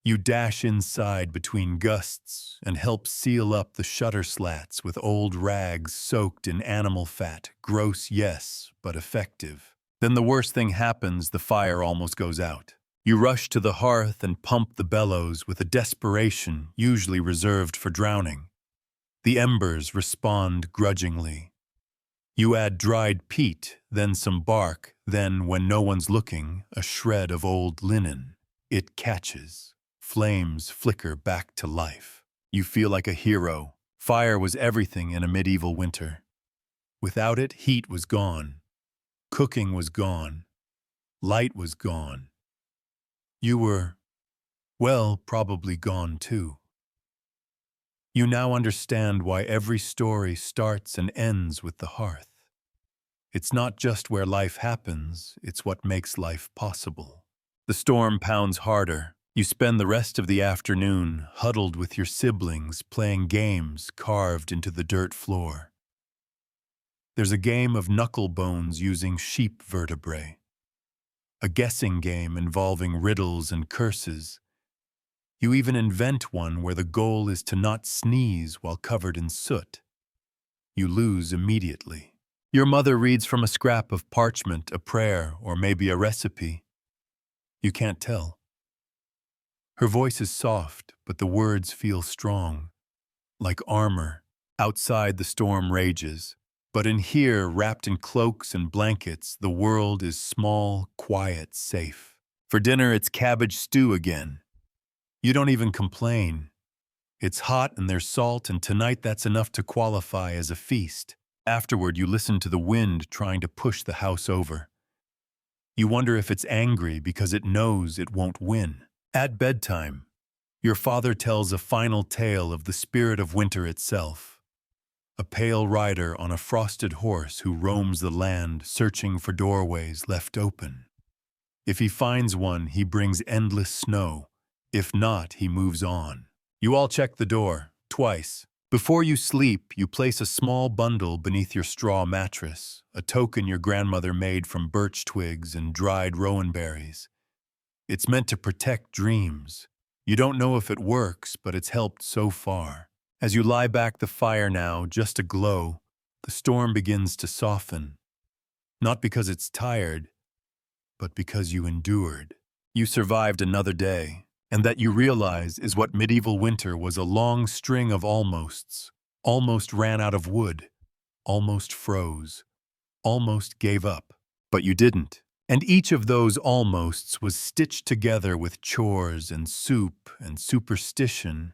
Speaker 1: You dash inside between gusts and help seal up the shutter slats with old rags soaked in animal fat. Gross, yes, but effective. Then the worst thing happens: the fire almost goes out. You rush to the hearth and pump the bellows with a desperation usually reserved for drowning. The embers respond grudgingly. You add dried peat, then some bark, then, when no one's looking, a shred of old linen. It catches. Flames flicker back to life. You feel like a hero. Fire was everything in a medieval winter. Without it, heat was gone. Cooking was gone. Light was gone. You were, well, probably gone too. You now understand why every story starts and ends with the hearth. It's not just where life happens, it's what makes life possible. The storm pounds harder. You spend the rest of the afternoon huddled with your siblings, playing games carved into the dirt floor. There's a game of knuckle bones using sheep vertebrae. A guessing game involving riddles and curses. You even invent one where the goal is to not sneeze while covered in soot. You lose immediately. Your mother reads from a scrap of parchment, a prayer, or maybe a recipe. You can't tell. Her voice is soft, but the words feel strong, like armor. Outside, the storm rages, but in here, wrapped in cloaks and blankets, the world is small, quiet, safe. For dinner, it's cabbage stew again. You don't even complain. It's hot and there's salt, and tonight that's enough to qualify as a feast. Afterward, you listen to the wind trying to push the house over. You wonder if it's angry because it knows it won't win. At bedtime, your father tells a final tale of the spirit of winter itself. A pale rider on a frosted horse who roams the land searching for doorways left open. If he finds one, he brings endless snow. If not, he moves on. You all check the door, twice. Before you sleep, you place a small bundle beneath your straw mattress, a token your grandmother made from birch twigs and dried rowan berries. It's meant to protect dreams. You don't know if it works, but it's helped so far. As you lie back, the fire now just aglow, the storm begins to soften. Not because it's tired, but because you endured. You survived another day, and that you realize is what medieval winter was: a long string of almosts. Almost ran out of wood, almost froze, almost gave up, but you didn't. And each of those almosts was stitched together with chores and soup and superstition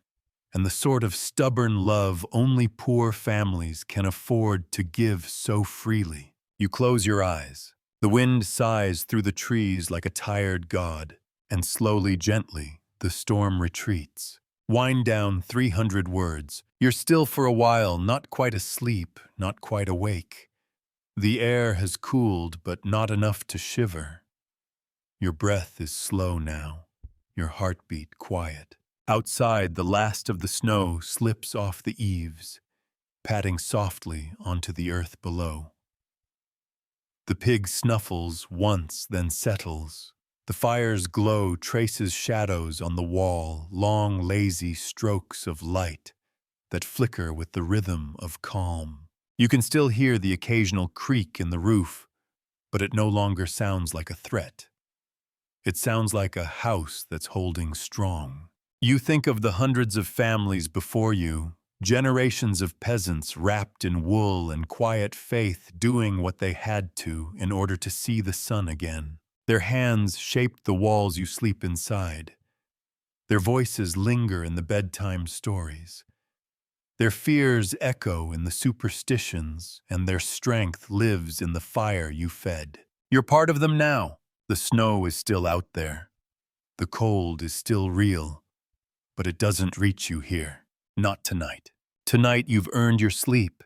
Speaker 1: and the sort of stubborn love only poor families can afford to give so freely. You close your eyes. The wind sighs through the trees like a tired god, and slowly, gently, the storm retreats. Wind down 300 words. You're still for a while, not quite asleep, not quite awake. The air has cooled, but not enough to shiver. Your breath is slow now, your heartbeat quiet. Outside, the last of the snow slips off the eaves, patting softly onto the earth below. The pig snuffles once, then settles. The fire's glow traces shadows on the wall, long, lazy strokes of light that flicker with the rhythm of calm. You can still hear the occasional creak in the roof, but it no longer sounds like a threat. It sounds like a house that's holding strong. You think of the hundreds of families before you, generations of peasants wrapped in wool and quiet faith doing what they had to in order to see the sun again. Their hands shaped the walls you sleep inside. Their voices linger in the bedtime stories. Their fears echo in the superstitions, and their strength lives in the fire you fed. You're part of them now. The snow is still out there. The cold is still real, but it doesn't reach you here. Not tonight. Tonight you've earned your sleep.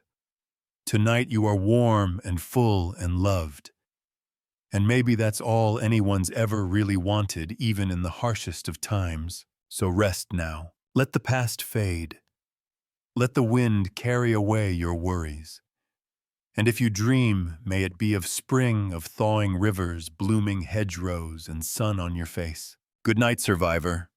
Speaker 1: Tonight you are warm and full and loved. And maybe that's all anyone's ever really wanted, even in the harshest of times. So rest now. Let the past fade. Let the wind carry away your worries. And if you dream, may it be of spring, of thawing rivers, blooming hedgerows, and sun on your face. Good night, survivor.